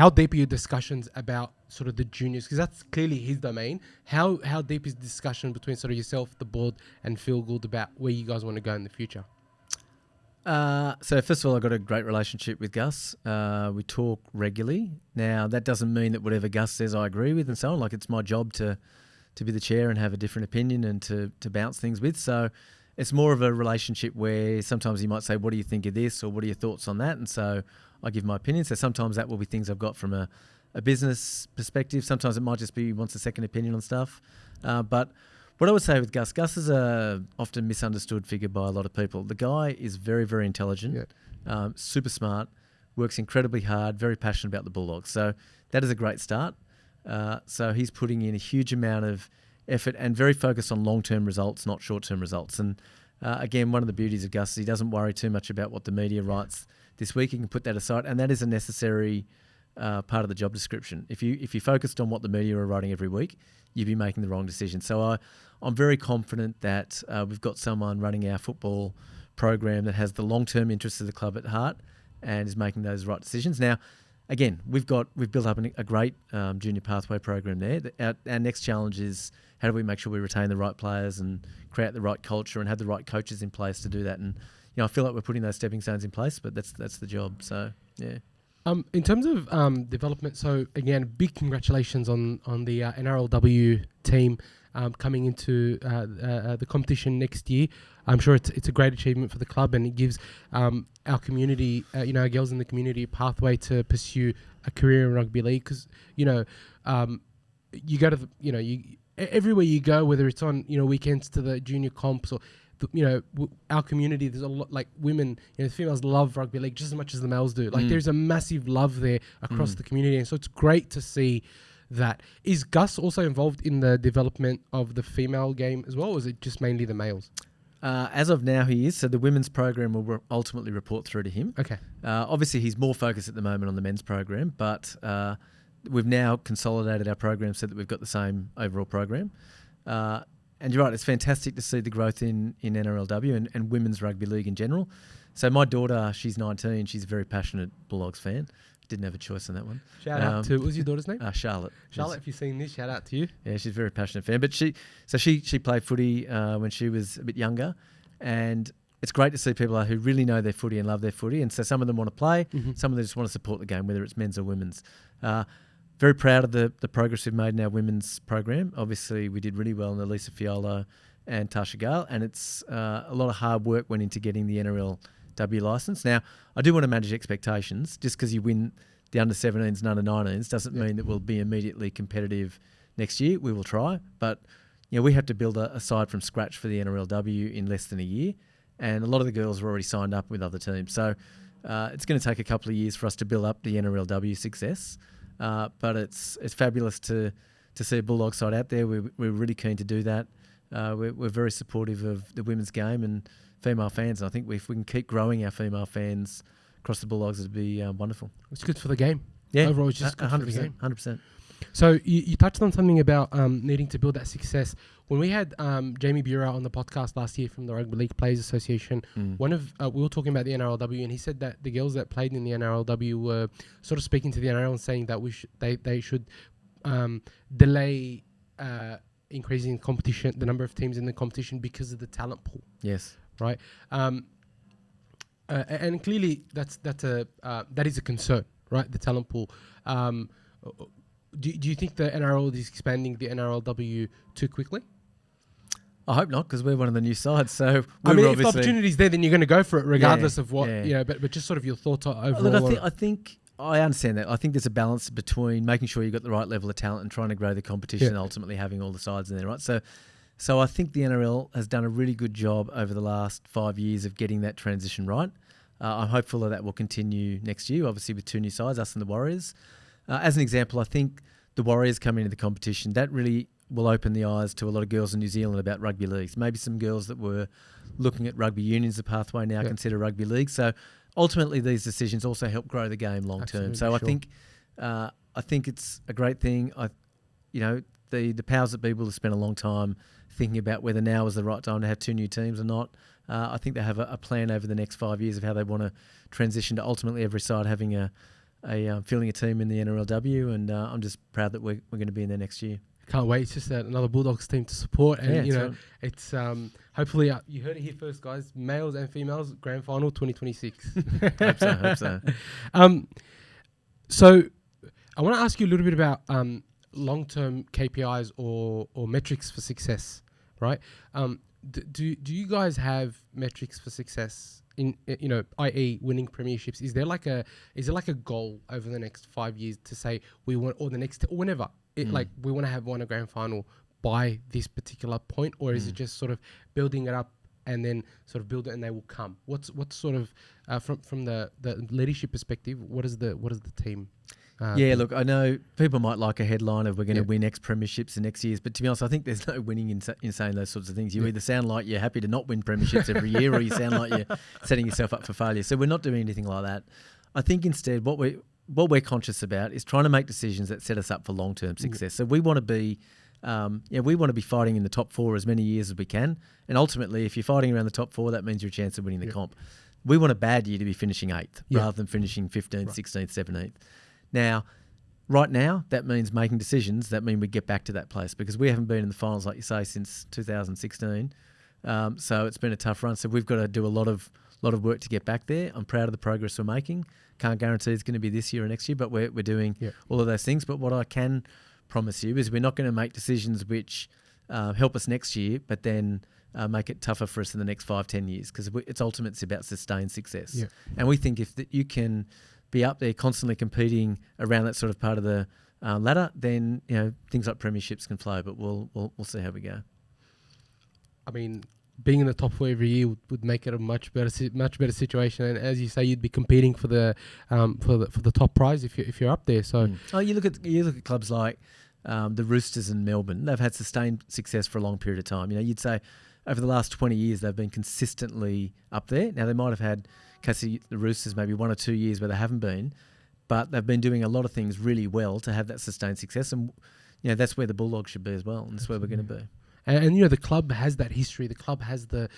deep are your discussions about sort of the juniors? Because that's clearly his domain. How deep is the discussion between sort of yourself, the board, and Phil Gould about where you guys want to go in the future? So first of all, I've got a great relationship with Gus. We talk regularly. Now, that doesn't mean that whatever Gus says I agree with and so on. Like, it's my job to be the chair and have a different opinion and to bounce things with. So it's more of a relationship where sometimes he might say, what do you think of this? Or what are your thoughts on that? And so I give my opinion. So sometimes that will be things I've got from a business perspective. Sometimes it might just be he wants a second opinion on stuff. But what I would say with Gus is a often misunderstood figure by a lot of people. The guy is very, very intelligent, super smart, works incredibly hard, very passionate about the Bulldogs. So that is a great start. So he's putting in a huge amount of effort and very focused on long-term results, not short-term results. And again, one of the beauties of Gus is he doesn't worry too much about what the media writes this week. He can put that aside, and that is a necessary part of the job description. If you focused on what the media are writing every week, you'd be making the wrong decision. So I'm very confident that we've got someone running our football program that has the long-term interests of the club at heart and is making those right decisions. Now, again, we've built up a great junior pathway program there. Our next challenge is how do we make sure we retain the right players and create the right culture and have the right coaches in place to do that. And I feel like we're putting those stepping stones in place, but that's the job. So yeah. In terms of development, so again, big congratulations on the NRLW team coming into the competition next year. I'm sure it's a great achievement for the club, and it gives our community, our girls in the community, a pathway to pursue a career in rugby league. Because you go to everywhere you go, whether it's on weekends to the junior comps or our community, there's a lot like women, the females love rugby league just as much as the males do. Like there's a massive love there across the community, and so it's great to see that. Is Gus also involved in the development of the female game as well, or is it just mainly the males? As of now, he is. So the women's program will ultimately report through to him. Okay. Obviously, he's more focused at the moment on the men's program, but we've now consolidated our program so that we've got the same overall program. And you're right, it's fantastic to see the growth in NRLW and women's rugby league in general. So my daughter, she's 19, she's a very passionate Bulldogs fan. Didn't have a choice on that one. Shout out to, what was your daughter's name? Charlotte. Charlotte, if you've seen this, shout out to you. Yeah, she's a very passionate fan. But she played footy when she was a bit younger, and it's great to see people who really know their footy and love their footy. And so some of them want to play, some of them just want to support the game, whether it's men's or women's. Very proud of the progress we've made in our women's program. Obviously, we did really well in Elisa Fiolo and Tasha Gale, and it's a lot of hard work went into getting the NRLW licence. Now, I do want to manage expectations. Just because you win the under-17s and under-19s doesn't mean that we'll be immediately competitive next year. We will try, but we have to build a side from scratch for the NRLW in less than a year, and a lot of the girls are already signed up with other teams. So it's going to take a couple of years for us to build up the NRLW success. But it's fabulous to see a Bulldog side out there. We're really keen to do that. We're very supportive of the women's game and female fans. And I think if we can keep growing our female fans across the Bulldogs, it'd be wonderful. It's good for the game. Yeah, overall, it's just 100%. 100%. So you touched on something about needing to build that success. When we had Jamie Bureau on the podcast last year from the Rugby League Players Association, we were talking about the NRLW, and he said that the girls that played in the NRLW were sort of speaking to the NRL and saying that they should delay increasing competition, the number of teams in the competition, because of the talent pool. Yes. Right. And clearly that is a concern, right? The talent pool. Do you think the NRL is expanding the NRLW too quickly? I hope not, because we're one of the new sides. So if the opportunity's there, then you're going to go for it, regardless of what But just sort of your thoughts overall. Look, I think I understand that. I think there's a balance between making sure you've got the right level of talent and trying to grow the competition, and ultimately having all the sides in there, right? So I think the NRL has done a really good job over the last 5 years of getting that transition right. I'm hopeful that will continue next year, obviously with two new sides, us and the Warriors. As an example, I think the Warriors coming into the competition, that really will open the eyes to a lot of girls in New Zealand about rugby leagues. Maybe some girls that were looking at rugby union as a pathway now consider rugby league. So ultimately, these decisions also help grow the game long term. So I think it's a great thing. The powers that be will have spent a long time thinking about whether now is the right time to have two new teams or not. I think they have a plan over the next 5 years of how they want to transition to ultimately every side having filling a team in the NRLW, and I'm just proud that we're going to be in there next year. Can't wait. It's just another Bulldogs team to support, and right. It's hopefully you heard it here first, guys. Males and females grand final 2026. Hope so. So I want to ask you a little bit about long-term KPIs or metrics for success, right? Do you guys have metrics for success in i.e. winning premierships? Is there like a goal over the next 5 years to say we want, or the next, or whenever like we want to have won a grand final by this particular point, or is it just sort of building it up and then sort of build it and they will come? What's sort of from the leadership perspective? What is the team? Look, I know people might like a headline of we're going to win X premierships in next years, but to be honest, I think there's no winning in saying those sorts of things. You either sound like you're happy to not win premierships every year, or you sound like you're setting yourself up for failure. So we're not doing anything like that. I think instead what we're conscious about is trying to make decisions that set us up for long-term success. So we want to be fighting in the top four as many years as we can. And ultimately, if you're fighting around the top four, that means you're a chance of winning the comp. We want a bad year to be finishing 8th rather than finishing 15th, 16th, 17th. Now, right now, that means making decisions that mean we get back to that place, because we haven't been in the finals, like you say, since 2016. So it's been a tough run. So we've got to do a lot of work to get back there. I'm proud of the progress we're making. Can't guarantee it's going to be this year or next year, but we're doing all of those things. But what I can promise you is we're not going to make decisions which help us next year, but then make it tougher for us in the next 5-10 years, because it's ultimately about sustained success. Yeah. And we think if you can be up there constantly competing around that sort of part of the ladder, then things like premierships can flow. But we'll see how we go. I mean, being in the top four every year would make it a much better situation. And as you say, you'd be competing for the top prize if you're up there. So you look at clubs like the Roosters in Melbourne. They've had sustained success for a long period of time. You'd say over the last 20 years they've been consistently up there. Now they might have had, the Roosters, maybe 1 or 2 years where they haven't been, but they've been doing a lot of things really well to have that sustained success. And that's where the Bulldogs should be as well, and that's where we're going to be. And the club has that history. The club has the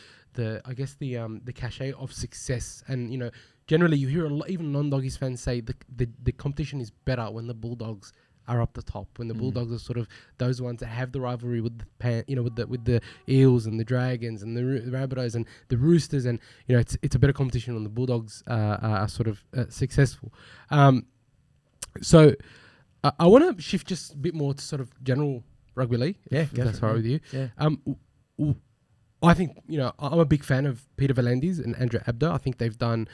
cachet of success. And generally you hear a lot, even non-Doggies fans say the competition is better when the Bulldogs are up the top. When the Bulldogs are sort of those ones that have the rivalry with the Eels and the Dragons and the Rabbitohs and the Roosters, and it's a better competition when the Bulldogs are sort of successful. So I want to shift just a bit more to sort of general rugby league. If that's all right with you. Yeah. I think I'm a big fan of Peter V'landys and Andrew Abdo. I think they've done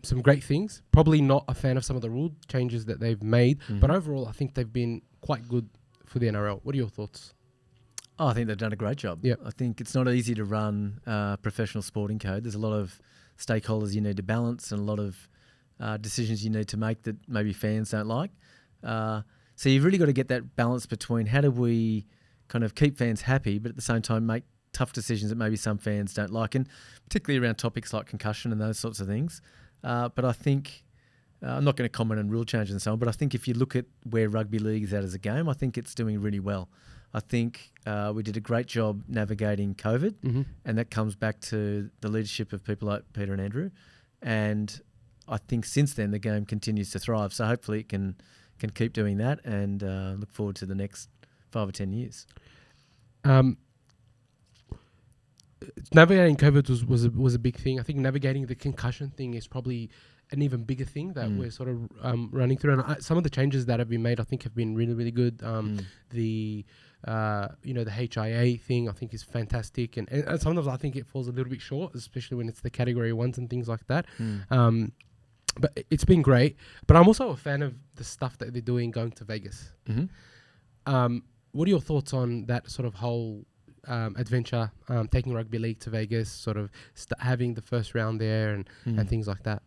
some great things. Probably not a fan of some of the rule changes that they've made, but overall I think they've been quite good for the NRL. What are your thoughts? I think they've done a great job. Yeah, I think it's not easy to run a professional sporting code. There's a lot of stakeholders you need to balance and a lot of decisions you need to make that maybe fans don't like. So you've really got to get that balance between how do we kind of keep fans happy, but at the same time make tough decisions that maybe some fans don't like, and particularly around topics like concussion and those sorts of things. But I think, I'm not going to comment on rule changes and so on, but I think if you look at where rugby league is at as a game, I think it's doing really well. I think we did a great job navigating COVID, and that comes back to the leadership of people like Peter and Andrew. And I think since then the game continues to thrive. So hopefully it can keep doing that, and look forward to the next 5 or 10 years. Navigating COVID was a big thing. I think navigating the concussion thing is probably an even bigger thing that we're sort of running through. And some of the changes that have been made, I think, have been really, really good. The HIA thing, I think, is fantastic. And sometimes I think it falls a little bit short, especially when it's the category ones and things like that. But it's been great. But I'm also a fan of the stuff that they're doing going to Vegas. What are your thoughts on that sort of whole adventure, taking rugby league to Vegas, sort of having the first round there and things like that?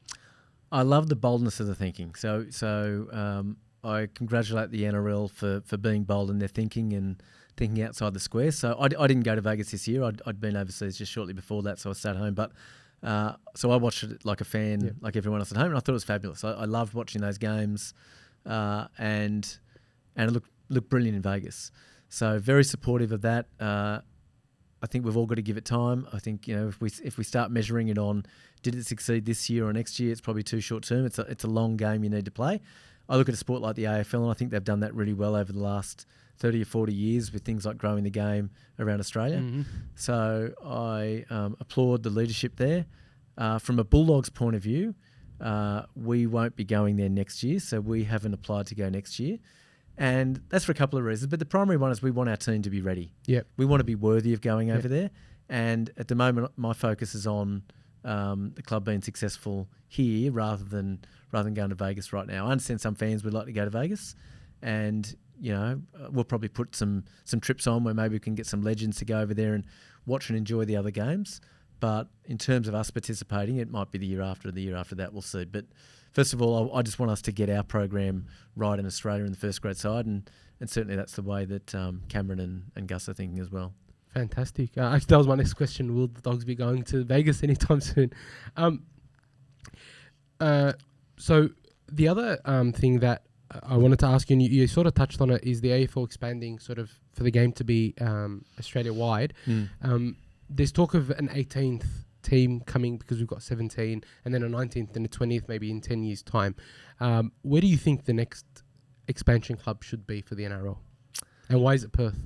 I love the boldness of the thinking. So I congratulate the NRL for being bold in their thinking and thinking outside the square. So I didn't go to Vegas this year. I'd been overseas just shortly before that, so I stayed home. But so I watched it like a fan, like everyone else at home, and I thought it was fabulous. I loved watching those games, and it looked brilliant in Vegas. So very supportive of that. I think we've all got to give it time. I think if we start measuring it on did it succeed this year or next year, it's probably too short term. It's a long game you need to play. I look at a sport like the AFL, and I think they've done that really well over the last 30 or 40 years with things like growing the game around Australia. So I applaud the leadership there. From a Bulldogs point of view, we won't be going there next year, so we haven't applied to go next year. And that's for a couple of reasons. But the primary one is we want our team to be ready. We want to be worthy of going over there. And at the moment, my focus is on the club being successful here rather than going to Vegas right now. I understand some fans would like to go to Vegas, and we'll probably put some trips on where maybe we can get some legends to go over there and watch and enjoy the other games. But in terms of us participating, it might be the year after that, we'll see. But first of all, I just want us to get our program right in Australia in the first grade side, and certainly that's the way that Cameron and Gus are thinking as well. Fantastic. Actually, that was my next question. Will the Dogs be going to Vegas anytime soon? So the other thing that I wanted to ask you, and you sort of touched on it, is the AFL expanding sort of for the game to be Australia-wide. There's talk of an 18th team coming because we've got 17, and then a 19th and a 20th maybe in 10 years' time. Where do you think the next expansion club should be for the NRL? And why is it Perth?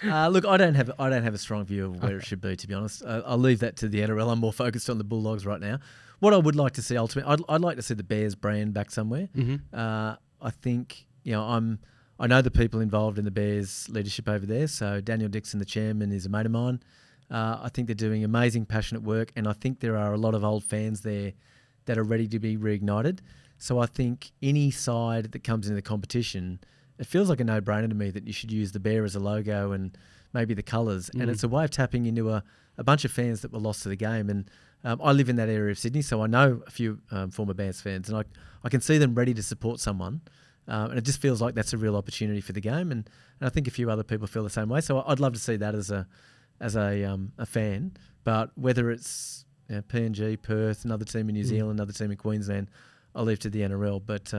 Look, I don't have a strong view of where it should be, to be honest. I'll leave that to the NRL. I'm more focused on the Bulldogs right now. What I would like to see ultimately, I'd like to see the Bears brand back somewhere. I think, I know the people involved in the Bears leadership over there. So Daniel Dixon, the chairman, is a mate of mine. I think they're doing amazing, passionate work, and I think there are a lot of old fans there that are ready to be reignited. So I think any side that comes into the competition, it feels like a no-brainer to me that you should use the bear as a logo and maybe the colours. And it's a way of tapping into a bunch of fans that were lost to the game. And I live in that area of Sydney, so I know a few former Bears fans, and I can see them ready to support someone. And it just feels like that's a real opportunity for the game. And I think a few other people feel the same way. So I'd love to see that as a fan. But whether it's PNG, Perth, another team in New Zealand, another team in Queensland, I'll leave to the NRL, but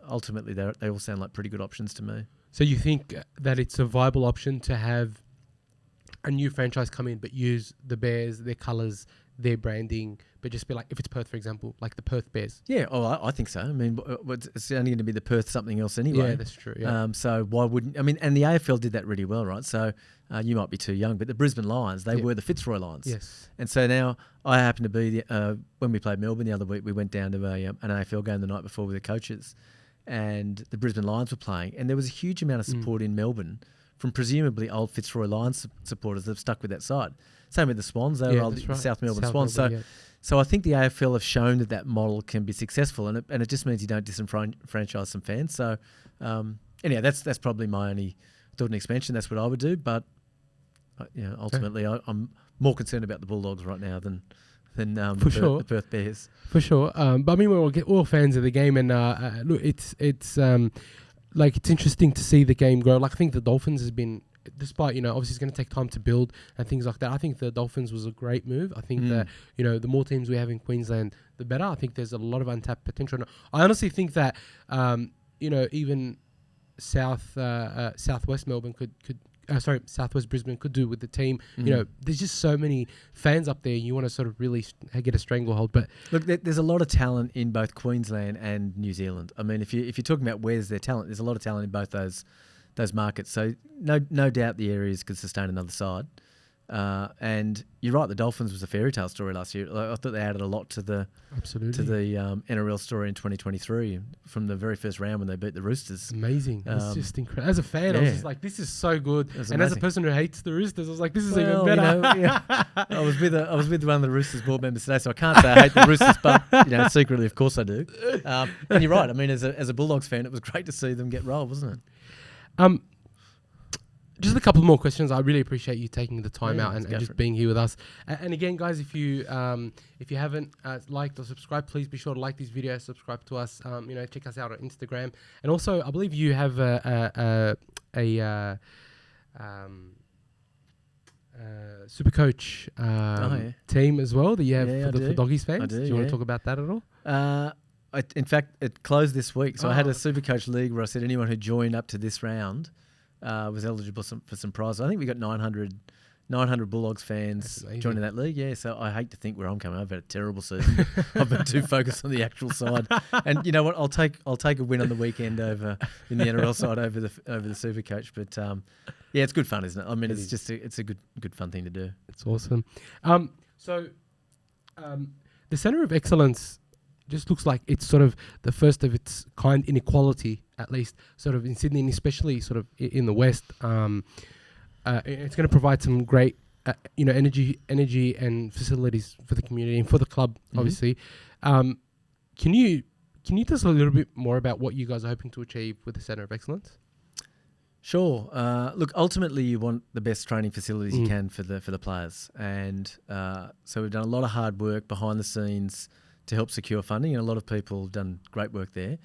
ultimately they all sound like pretty good options to me. So you think that it's a viable option to have a new franchise come in but use the Bears, their colours, their branding, but just be like, if it's Perth, for example, like the Perth Bears? Yeah, I think so. I mean, it's only going to be the Perth something else anyway. Yeah, that's true. Yeah. So why wouldn't... I mean, and the AFL did that really well, right? So you might be too young, but the Brisbane Lions, they were the Fitzroy Lions. Yes. And so now I happen to be... when we played Melbourne the other week, we went down to an AFL game the night before with the coaches, and the Brisbane Lions were playing, and there was a huge amount of support in Melbourne from presumably old Fitzroy Lions supporters that have stuck with that side. Same with the Swans. They were old South Melbourne Swans. Melbourne, So I think the AFL have shown that model can be successful, and it just means you don't disenfranchise some fans. So anyhow, that's probably my only thought in expansion. That's what I would do. But ultimately, I'm more concerned about the Bulldogs right now than the Perth Bears. For sure. But I mean, we're all fans of the game, and look, it's interesting to see the game grow. Like, I think the Dolphins has been, despite, obviously it's going to take time to build and things like that, I think the Dolphins was a great move. I think that, the more teams we have in Queensland, the better. I think there's a lot of untapped potential. I honestly think that, even Southwest Melbourne Southwest Brisbane could do with the team. There's just so many fans up there. You want to sort of really get a stranglehold. But look, there's a lot of talent in both Queensland and New Zealand. I mean, if you're talking about where's their talent, there's a lot of talent in both those markets. So no doubt the areas could sustain another side. And you're right, the Dolphins was a fairy tale story last year. I thought they added a lot to the NRL story in 2023 from the very first round when they beat the Roosters. Amazing. It's just incredible. As a fan, I was just like, this is so good. And amazing. As a person who hates the Roosters, I was like, this is even better. I was with one of the Roosters board members today, so I can't say I hate the Roosters, but secretly, of course, I do. And you're right. I mean, as a Bulldogs fan, it was great to see them get rolled, wasn't it? Just a couple more questions. I really appreciate you taking the time out and just being here with us. And again, guys, if you haven't liked or subscribed, please be sure to like these videos, subscribe to us. Check us out on Instagram, and also I believe you have a Supercoach team as well that you have for Doggies fans. Do you want to talk about that at all? In fact, it closed this week. So I had a Supercoach league where I said anyone who joined up to this round was eligible for some prizes. I think we got 900 Bulldogs fans joining that league. Yeah, so I hate to think where I'm coming. I've had a terrible season. I've been too focused on the actual side. And you know what? I'll take a win on the weekend over in the NRL side over the Supercoach. But it's good fun, isn't it? I mean, it's a good fun thing to do. It's awesome. So the Centre of Excellence just looks like it's sort of the first of its kind in equality, at least sort of in Sydney, and especially sort of in the West. It's going to provide some great, energy and facilities for the community and for the club, obviously. Can you tell us a little bit more about what you guys are hoping to achieve with the Centre of Excellence? Sure. Look, ultimately, you want the best training facilities you can for the players, and so we've done a lot of hard work behind the scenes to help secure funding, and a lot of people have done great work there.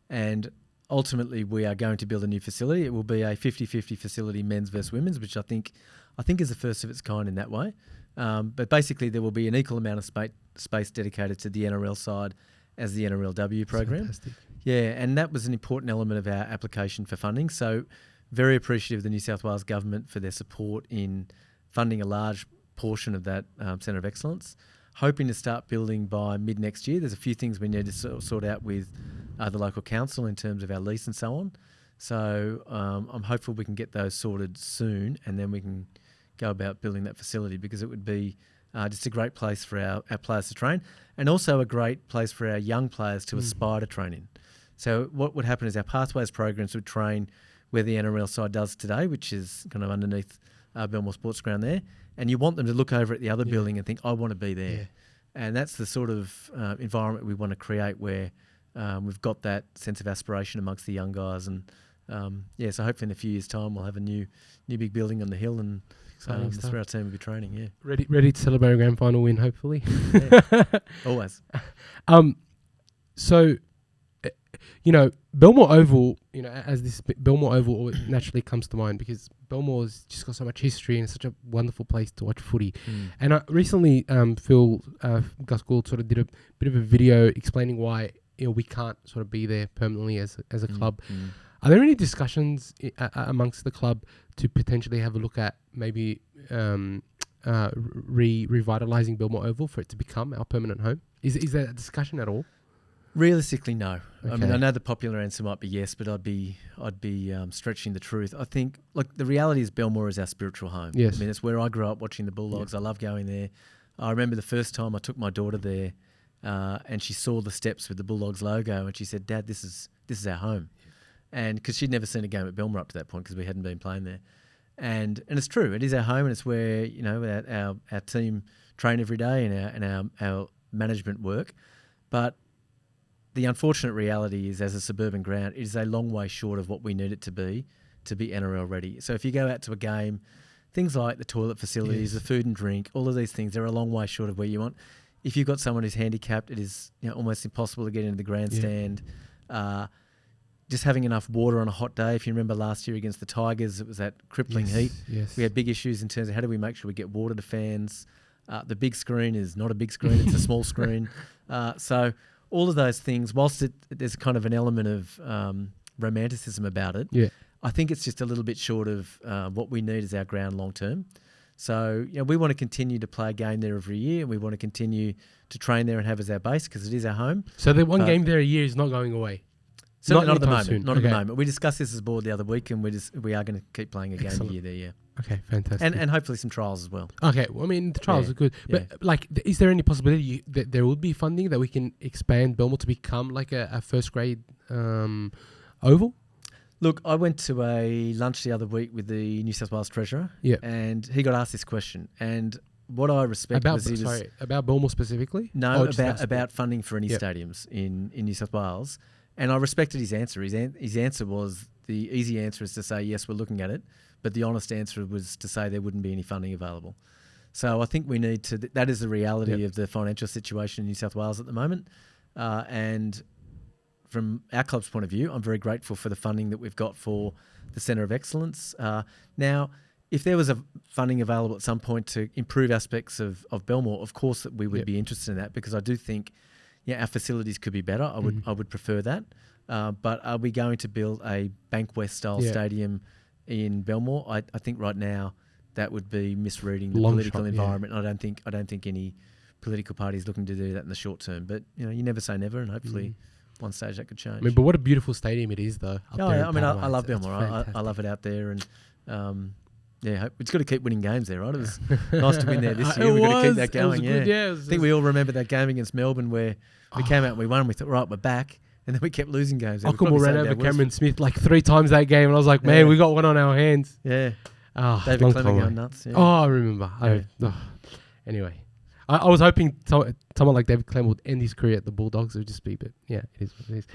And ultimately, we are going to build a new facility. It will be a 50-50 facility, men's versus women's, which I think is the first of its kind in that way. But basically, there will be an equal amount of space dedicated to the NRL side as the NRLW program. Fantastic. Yeah, and that was an important element of our application for funding. So very appreciative of the New South Wales government for their support in funding a large portion of that Centre of Excellence. Hoping to start building by mid next year. There's a few things we need to sort out with the local council in terms of our lease and so on. So I'm hopeful we can get those sorted soon, and then we can go about building that facility, because it would be just a great place for our players to train, and also a great place for our young players to aspire to train in. So what would happen is our pathways programs would train where the NRL side does today, which is kind of underneath Belmore Sports Ground there, and you want them to look over at the other building and think, I want to be there. Yeah. And that's the sort of environment we want to create, where we've got that sense of aspiration amongst the young guys. And so hopefully in a few years' time we'll have a new big building on the hill, and that's where our team will be training. Yeah, ready to celebrate a grand final win, hopefully. Always. So, Belmore Oval, as this Belmore Oval naturally comes to mind, because Belmore's just got so much history and it's such a wonderful place to watch footy. And recently, Phil Gus Gould sort of did a bit of a video explaining why we can't sort of be there permanently as a club. Are there any discussions amongst the club to potentially have a look at maybe revitalising Belmore Oval for it to become our permanent home? Is there a discussion at all? Realistically, no. Okay. I mean, I know the popular answer might be yes, but I'd be stretching the truth. I think, the reality is Belmore is our spiritual home. Yes. I mean, it's where I grew up watching the Bulldogs. I love going there. I remember the first time I took my daughter there, and she saw the steps with the Bulldogs logo, and she said, "Dad, this is our home." And because she'd never seen a game at Belmore up to that point, because we hadn't been playing there. And it's true. It is our home, and it's where our team train every day, and our management work. But the unfortunate reality is, as a suburban ground, it is a long way short of what we need it to be NRL ready. So if you go out to a game, things like the toilet facilities, the food and drink, all of these things, they're a long way short of where you want. If you've got someone who's handicapped, it is almost impossible to get into the grandstand. Just having enough water on a hot day. If you remember last year against the Tigers, it was that crippling heat. Yes. We had big issues in terms of how do we make sure we get water to fans. The big screen is not a big screen, it's a small screen. So all of those things, whilst there's kind of an element of romanticism about it, I think it's just a little bit short of what we need as our ground long term. So we want to continue to play a game there every year, and we want to continue to train there and have as our base, because it is our home. So the one game there a year is not going away? Certainly not at the moment. Not at the moment. We discussed this as a board the other week, and we are going to keep playing a game a year there, yeah. Okay, fantastic. And hopefully some trials as well. Okay, well, I mean, the trials are good. But, is there any possibility that there would be funding that we can expand Belmore to become like a first grade oval? Look, I went to a lunch the other week with the New South Wales Treasurer, and he got asked this question. And what I respect about Belmore specifically? No, about funding for any stadiums in New South Wales. And I respected his answer. His answer was, the easy answer is to say, yes, we're looking at it. But the honest answer was to say there wouldn't be any funding available. So I think we need to, that is the reality of the financial situation in New South Wales at the moment. And from our club's point of view, I'm very grateful for the funding that we've got for the Centre of Excellence. Now, if there was a funding available at some point to improve aspects of Belmore, of course that we would be interested in that, because I do think our facilities could be better. I would prefer that. But are we going to build a Bankwest style stadium in Belmore? I think right now that would be misreading the political environment. I don't think any political party is looking to do that in the short term. But you never say never, and hopefully one stage that could change. I mean, but what a beautiful stadium it is, though. I love Belmore. I love it out there, and it's got to keep winning games there, right? It was nice to win there this year. We've got to keep that going. I think we all remember that game against Melbourne where we came out and we won. We thought, right, we're back. And then we kept losing games. Ockelmore ran over Cameron Smith like 3 times that game. And I was like, man, we got one on our hands. Yeah. Oh, David Clement going nuts. Yeah. Oh, I remember. Anyway, I was hoping someone like David Clement would end his career at the Bulldogs. It would just be, but yeah, it is what it is.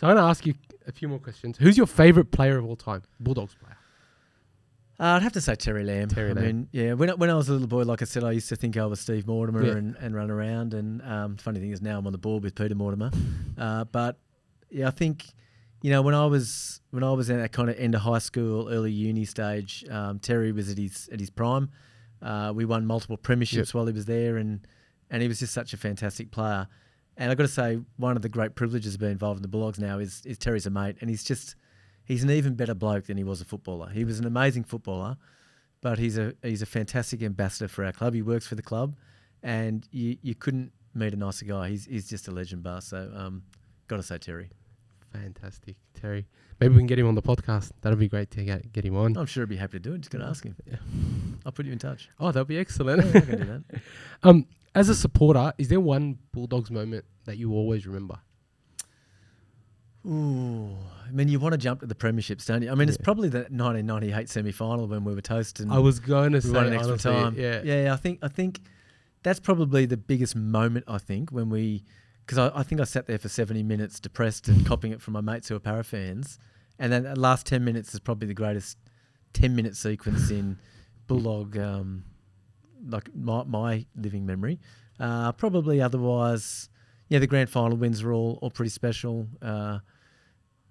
So I'm going to ask you a few more questions. Who's your favourite player of all time? Bulldogs player. I'd have to say Terry Lamb. Terry Lamb. mean, yeah, when I was a little boy, like I said, I used to think I was Steve Mortimer Yeah. and run around. And funny thing is now I'm on the board with Peter Mortimer. But yeah, I think, when I was in that kind of end of high school, early uni stage, Terry was at his prime. We won multiple premierships while he was there, and he was just such a fantastic player. And I've got to say, one of the great privileges of being involved in the Bulldogs now is Terry's a mate, and he's an even better bloke than he was a footballer. He was an amazing footballer, but he's a fantastic ambassador for our club. He works for the club, and you couldn't meet a nicer guy. He's just a legend, bar. So got to say Terry. Fantastic, Terry. Maybe we can get him on the podcast. That'll be great to get him on. I'm sure he'd be happy to do it. Just got to ask him. Yeah. I'll put you in touch. Oh, that'll be excellent. Yeah, I can do that. As a supporter, is there one Bulldogs moment that you always remember? Ooh, I mean, you want to jump to the premierships, don't you? I mean, it's probably the 1998 semi-final when we were toasted. I was going to we won say an extra honestly, time. Yeah. I think that's probably the biggest moment. I think when because I think I sat there for 70 minutes depressed and copying it from my mates who are Para fans, and then the last 10 minutes is probably the greatest 10-minute sequence in Bulldog, like my living memory. Probably otherwise, the grand final wins are all pretty special. I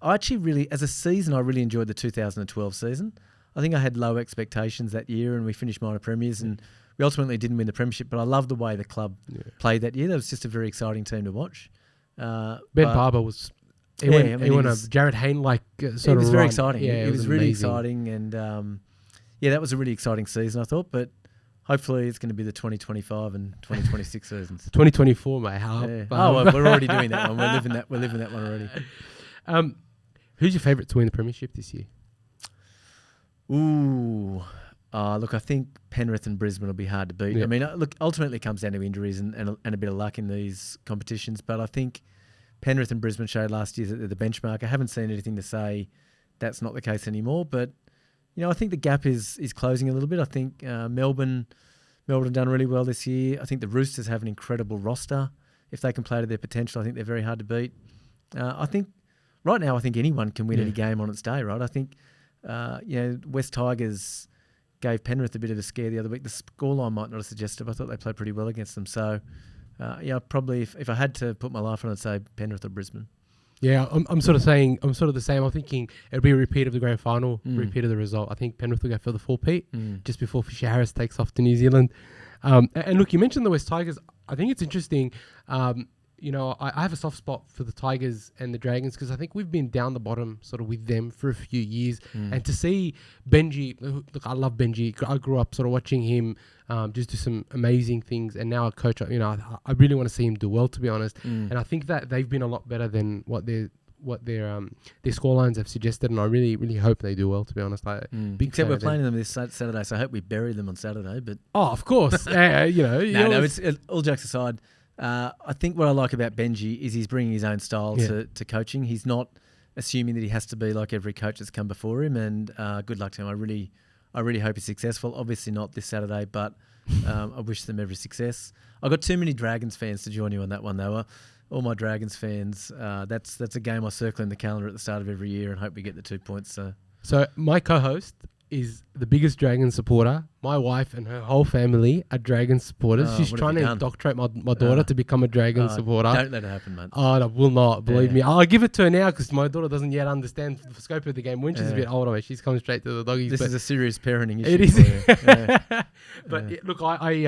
actually really, as a season, I really enjoyed the 2012 season. I think I had low expectations that year, and we finished minor premiers, and we ultimately didn't win the premiership. But I loved the way the club played that year. That was just a very exciting team to watch. Ben Barber was. He went a Jared Hayne like sort of. It was very run. exciting. Yeah, it was really amazing. exciting, and that was a really exciting season, I thought. But hopefully, it's going to be the 2025 and 2026 seasons. 2024, mate. Yeah. Well, we're already doing that one. We're living that one already. Who's your favourite to win the premiership this year? Ooh. Look, I think Penrith and Brisbane will be hard to beat. Yeah. I mean, look, ultimately it comes down to injuries and a bit of luck in these competitions. But I think Penrith and Brisbane showed last year that they're the benchmark. I haven't seen anything to say that's not the case anymore. But, I think the gap is closing a little bit. I think Melbourne have done really well this year. I think the Roosters have an incredible roster. If they can play to their potential, I think they're very hard to beat. I think right now, I think anyone can win any game on its day, right? I think, West Tigers gave Penrith a bit of a scare the other week. The scoreline might not have suggested, but I thought they played pretty well against them. So, probably if I had to put my life on it, I'd say Penrith or Brisbane. Yeah, I'm sort of the same. I'm thinking it'll be a repeat of the grand final, repeat of the result. I think Penrith will go for the 4-peat just before Fisher Harris takes off to New Zealand. And look, you mentioned the West Tigers. I think it's interesting. I have a soft spot for the Tigers and the Dragons because I think we've been down the bottom sort of with them for a few years. And to see Benji, look, I love Benji. I grew up sort of watching him just do some amazing things. And now a coach, I really want to see him do well, to be honest. And I think that they've been a lot better than what their scorelines have suggested. And I really, really hope they do well, to be honest. Except we're playing them this Saturday, so I hope we bury them on Saturday. But of course. No, it's all jokes aside. I think what I like about Benji is he's bringing his own style to coaching. He's not assuming that he has to be like every coach that's come before him. And good luck to him. I really hope he's successful. Obviously not this Saturday, but I wish them every success. I've got too many Dragons fans to join you on that one, though. All my Dragons fans. That's a game I circle in the calendar at the start of every year and hope we get the 2 points. So my co-host is the biggest Dragon supporter. My wife and her whole family are Dragon supporters. She's trying to indoctrinate my daughter to become a Dragon supporter. Don't let it happen, mate. Oh, no, will not. Believe me. I'll give it to her now because my daughter doesn't yet understand the scope of the game. When she's a bit older, she's coming straight to the doggies. This is a serious parenting issue. It is. But look, I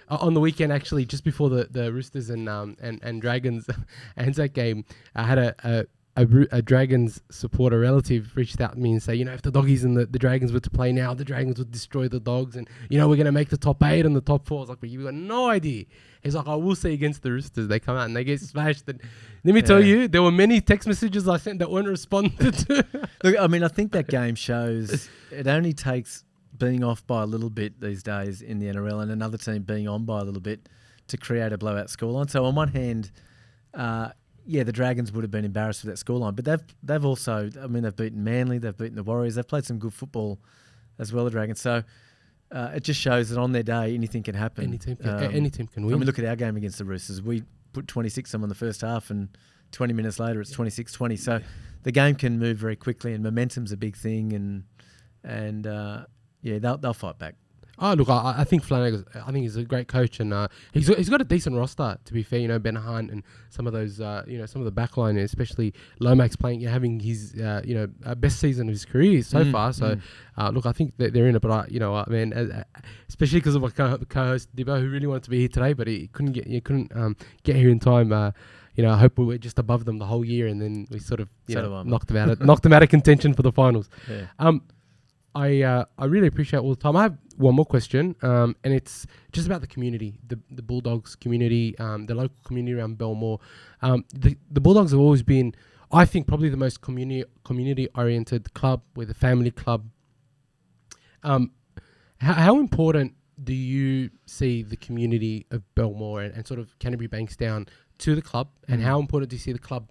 on the weekend, actually, just before the Roosters and Dragons Anzac game, I had a Dragons supporter relative reached out to me and say, if the Doggies and the Dragons were to play now, the Dragons would destroy the Dogs and, we're going to make the top 8 and the top 4. I was like, but you've got no idea. He's like, I will say against the Roosters, they come out and they get smashed. And let me tell you, there were many text messages I sent that weren't responded to. Look, I mean, I think that game shows it only takes being off by a little bit these days in the NRL and another team being on by a little bit to create a blowout scoreline. So on one hand, the Dragons would have been embarrassed with that scoreline, but they've also, they've beaten Manly, they've beaten the Warriors, they've played some good football as well, the Dragons. So it just shows that on their day, anything can happen. Any team can win. Look at our game against the Roosters. We put 26 on them in the first half and 20 minutes later it's 26-20. So the game can move very quickly, and momentum's a big thing, and they'll fight back. Oh, look, I think Flanagan, I think he's a great coach, and he's got a decent roster, to be fair. Ben Hunt and some of those, some of the backline, especially Lomax playing, having his, best season of his career so far. So, look, I think that they're in it, but especially because of my co-host Dibbo, who really wanted to be here today, but he couldn't get here in time. I hope we were just above them the whole year, and then we sort of knocked them out of contention for the finals. Yeah. I really appreciate all the time. I have one more question, and it's just about the community, the Bulldogs community, the local community around Belmore. The Bulldogs have always been, I think, probably the most community-oriented club. We're the family club. How important do you see the community of Belmore and sort of Canterbury-Bankstown to the club, and how important do you see the club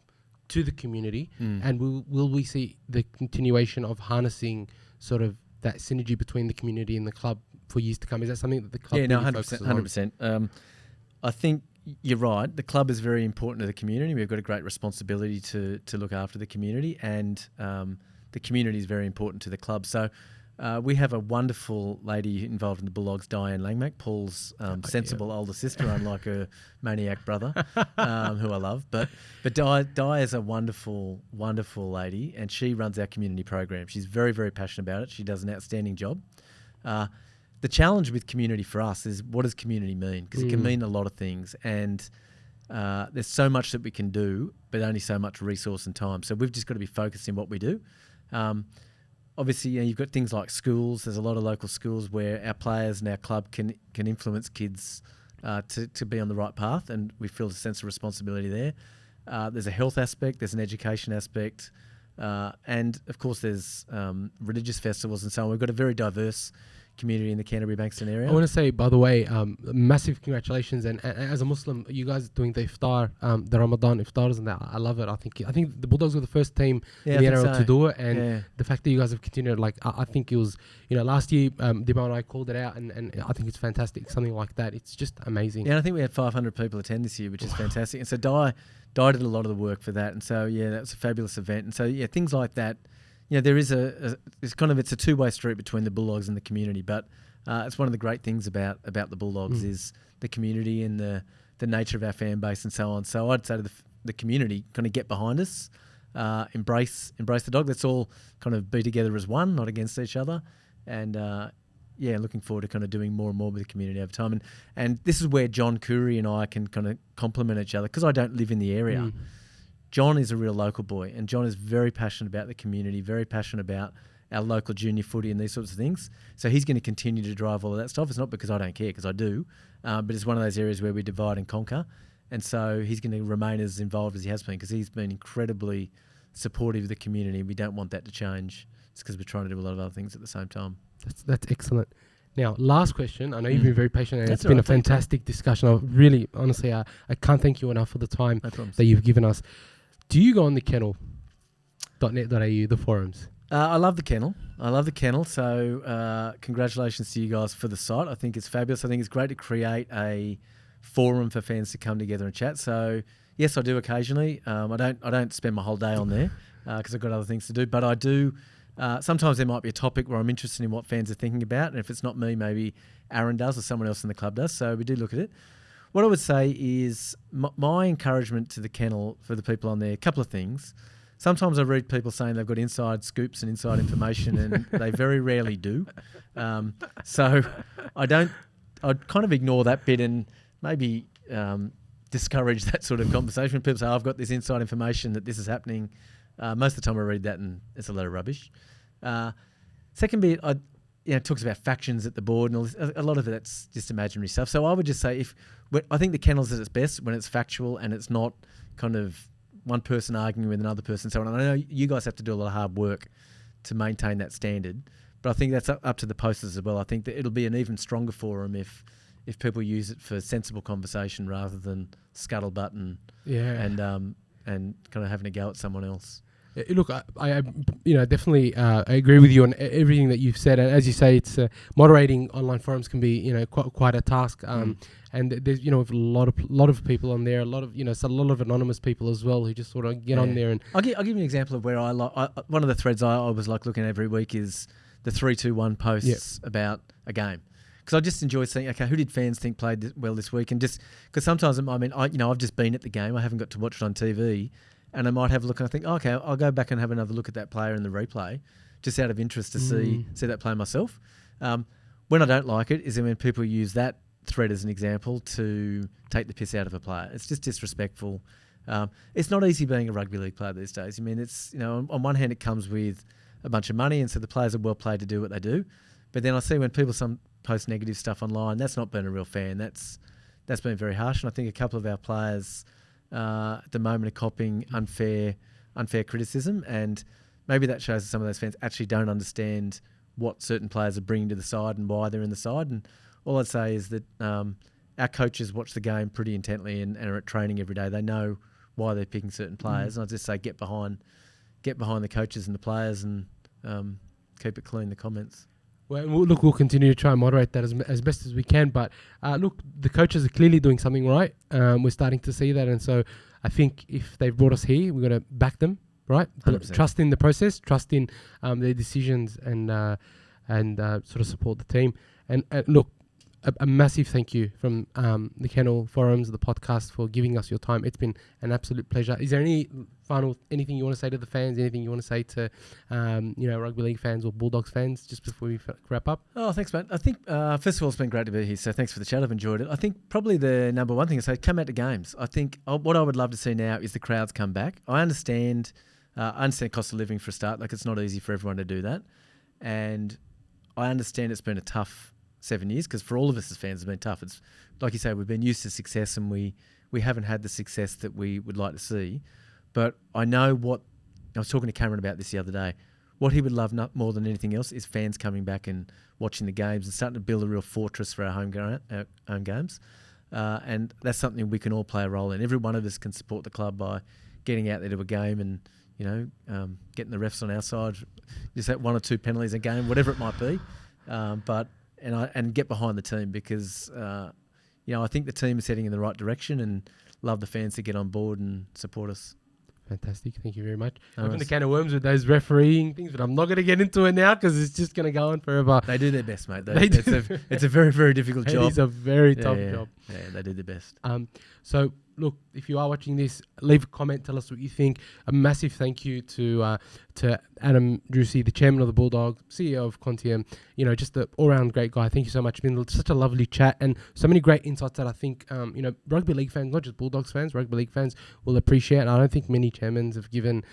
to the community? And will we see the continuation of harnessing sort of that synergy between the community and the club for years to come? Is that something that the club focuses on? 100%. I think you're right. The club is very important to the community. We've got a great responsibility to look after the community, and the community is very important to the club. So we have a wonderful lady involved in the Bulldogs, Diane Langmack, Paul's sensible older sister, unlike her maniac brother, who I love. But Di is a wonderful, wonderful lady, and she runs our community program. She's very, very passionate about it. She does an outstanding job. The challenge with community for us is, what does community mean? Because it can mean a lot of things, and there's so much that we can do, but only so much resource and time. So we've just got to be focused in what we do. Obviously, you've got things like schools. There's a lot of local schools where our players and our club can influence kids to be on the right path, and we feel a sense of responsibility there. There's a health aspect, there's an education aspect, and of course there's religious festivals and so on. We've got a very diverse community in the Canterbury-Bankstown area. I want to say, by the way, massive congratulations, and as a Muslim, you guys are doing the iftar, the Ramadan iftars, and that I love it. I think the Bulldogs were the first team in the NRL to do it, and the fact that you guys have continued, I think it was, last year, Dibbo and I called it out, and I think it's fantastic. Something like that, it's just amazing. Yeah, and I think we had 500 people attend this year, which is fantastic. And so Di did a lot of the work for that, and so that was a fabulous event. And so things like that. There is it's a two-way street between the Bulldogs and the community, but it's one of the great things about the Bulldogs is the community and the nature of our fan base and so on. So I'd say to the community, kind of get behind us, embrace the dog. Let's all kind of be together as one, not against each other, and looking forward to kind of doing more and more with the community over time. And this is where John Khoury and I can kind of complement each other, because I don't live in the area. John is a real local boy, and John is very passionate about the community, very passionate about our local junior footy and these sorts of things. So he's going to continue to drive all of that stuff. It's not because I don't care, because I do, but it's one of those areas where we divide and conquer. And so he's going to remain as involved as he has been, because he's been incredibly supportive of the community. We don't want that to change, just because we're trying to do a lot of other things at the same time. That's excellent. Now, last question. I know you've been very patient, and it's been a fantastic discussion. I really, honestly, I can't thank you enough for the time that you've given us. Do you go on the kennel.net.au, the forums? I love the Kennel. So congratulations to you guys for the site. I think it's fabulous. I think it's great to create a forum for fans to come together and chat. So yes, I do occasionally. I don't spend my whole day on there because I've got other things to do. But I do. Sometimes there might be a topic where I'm interested in what fans are thinking about, and if it's not me, maybe Aaron does or someone else in the club does. So we do look at it. What I would say is my encouragement to the Kennel for the people on there, a couple of things. Sometimes I read people saying they've got inside scoops and inside information, and they very rarely do. So I'd kind of ignore that bit and maybe discourage that sort of conversation. When people say, I've got this inside information that this is happening, most of the time I read that and it's a load of rubbish. Second bit, it talks about factions at the board, and all this, a lot of that's just imaginary stuff. So I would just say, I think the Kennel's at its best when it's factual and it's not kind of one person arguing with another person. So I know you guys have to do a lot of hard work to maintain that standard, but I think that's up to the posters as well. I think that it'll be an even stronger forum if people use it for sensible conversation rather than scuttlebutt and kind of having a go at someone else. Look, I definitely I agree with you on everything that you've said. And as you say, it's moderating online forums can be quite a task. And there's a lot of people on there, a lot of a lot of anonymous people as well who just sort of get on there. And I'll give you an example of where I one of the threads I was like looking every week is the 3-2-1 posts about a game. Because I just enjoy seeing, okay, who did fans think played well this week? And just because sometimes, I've just been at the game. I haven't got to watch it on TV. And I might have a look and I think, okay, I'll go back and have another look at that player in the replay just out of interest to see that player myself. When I don't like it is when people use that thread as an example to take the piss out of a player. It's just disrespectful. It's not easy being a rugby league player these days. I mean, it's, on one hand it comes with a bunch of money and so the players are well paid to do what they do. But then I see when people post negative stuff online, that's not being a real fan. That's been very harsh. And I think a couple of our players at the moment are copying unfair criticism, and maybe that shows that some of those fans actually don't understand what certain players are bringing to the side and why they're in the side. And all I'd say is that our coaches watch the game pretty intently and are at training every day. They know why they're picking certain players, and I just say get behind the coaches and the players and keep it clean, the comments. Well, look, we'll continue to try and moderate that as best as we can. But look, the coaches are clearly doing something right. We're starting to see that. And so I think if they've brought us here, we're going to back them, right? 100%. Trust in the process, trust in their decisions and sort of support the team. And look, a massive thank you from the Kennel forums, the podcast, for giving us your time. It's been an absolute pleasure. Is there anything you want to say to the fans? Anything you want to say to rugby league fans or Bulldogs fans just before we wrap up? Oh, thanks, mate. I think first of all, it's been great to be here. So thanks for the chat. I've enjoyed it. I think probably the number one thing is come out to games. I think what I would love to see now is the crowds come back. I understand cost of living for a start. Like, it's not easy for everyone to do that, and I understand it's been a tough 7 years, because for all of us as fans, it's been tough. It's like you say, we've been used to success and we haven't had the success that we would like to see. But I know I was talking to Cameron about this the other day, what he would love more than anything else is fans coming back and watching the games and starting to build a real fortress for our home games. And that's something we can all play a role in. Every one of us can support the club by getting out there to a game and, getting the refs on our side, just that 1 or 2 penalties a game, whatever it might be. And get behind the team, because I think the team is heading in the right direction, and love the fans to get on board and support us. Fantastic. Thank you very much. Open the can of worms with those refereeing things, but I'm not going to get into it now because it's just going to go on forever. They do their best, mate. It's a very, very difficult job. It is a very tough job. Yeah, they do their best. So, look, if you are watching this, leave a comment. Tell us what you think. A massive thank you to Adam Driussi, the chairman of the Bulldogs, CEO of Quantium. Just an all-round great guy. Thank you so much. It's been such a lovely chat and so many great insights that I think, rugby league fans, not just Bulldogs fans, rugby league fans will appreciate. I don't think many chairmen have given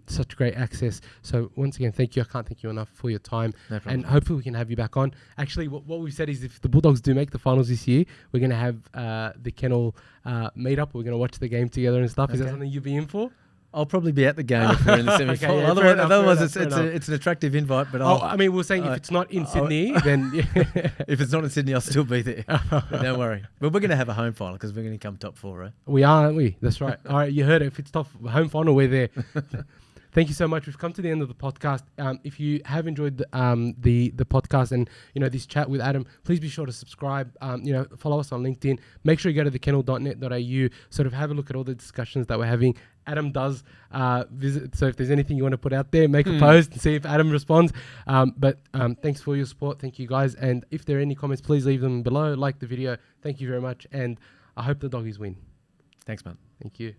such great access. So once again, thank you. I can't thank you enough for your time. No problem. And hopefully we can have you back on. Actually, what we've said is if the Bulldogs do make the finals this year, we're going to have the Kennel meet up. We're going to watch the game together and stuff. Okay. Is that something you'd be in for? I'll probably be at the game if we're in the semi-final. Okay, otherwise it's an attractive invite. But we're saying if it's not in Sydney, then if it's not in Sydney, I'll still be there. Don't worry. But we're going to have a home final because we're going to come top 4, right? We are, aren't we? That's right. All right, you heard it. If it's top home final, we're there. Thank you so much. We've come to the end of the podcast. If you have enjoyed the podcast and this chat with Adam, please be sure to subscribe. Follow us on LinkedIn. Make sure you go to thekennel.net.au. Sort of have a look at all the discussions that we're having. Adam does visit, so if there's anything you want to put out there, make a post and see if Adam responds. But thanks for your support. Thank you guys. And if there are any comments, please leave them below. Like the video. Thank you very much. And I hope the doggies win. Thanks, man. Thank you.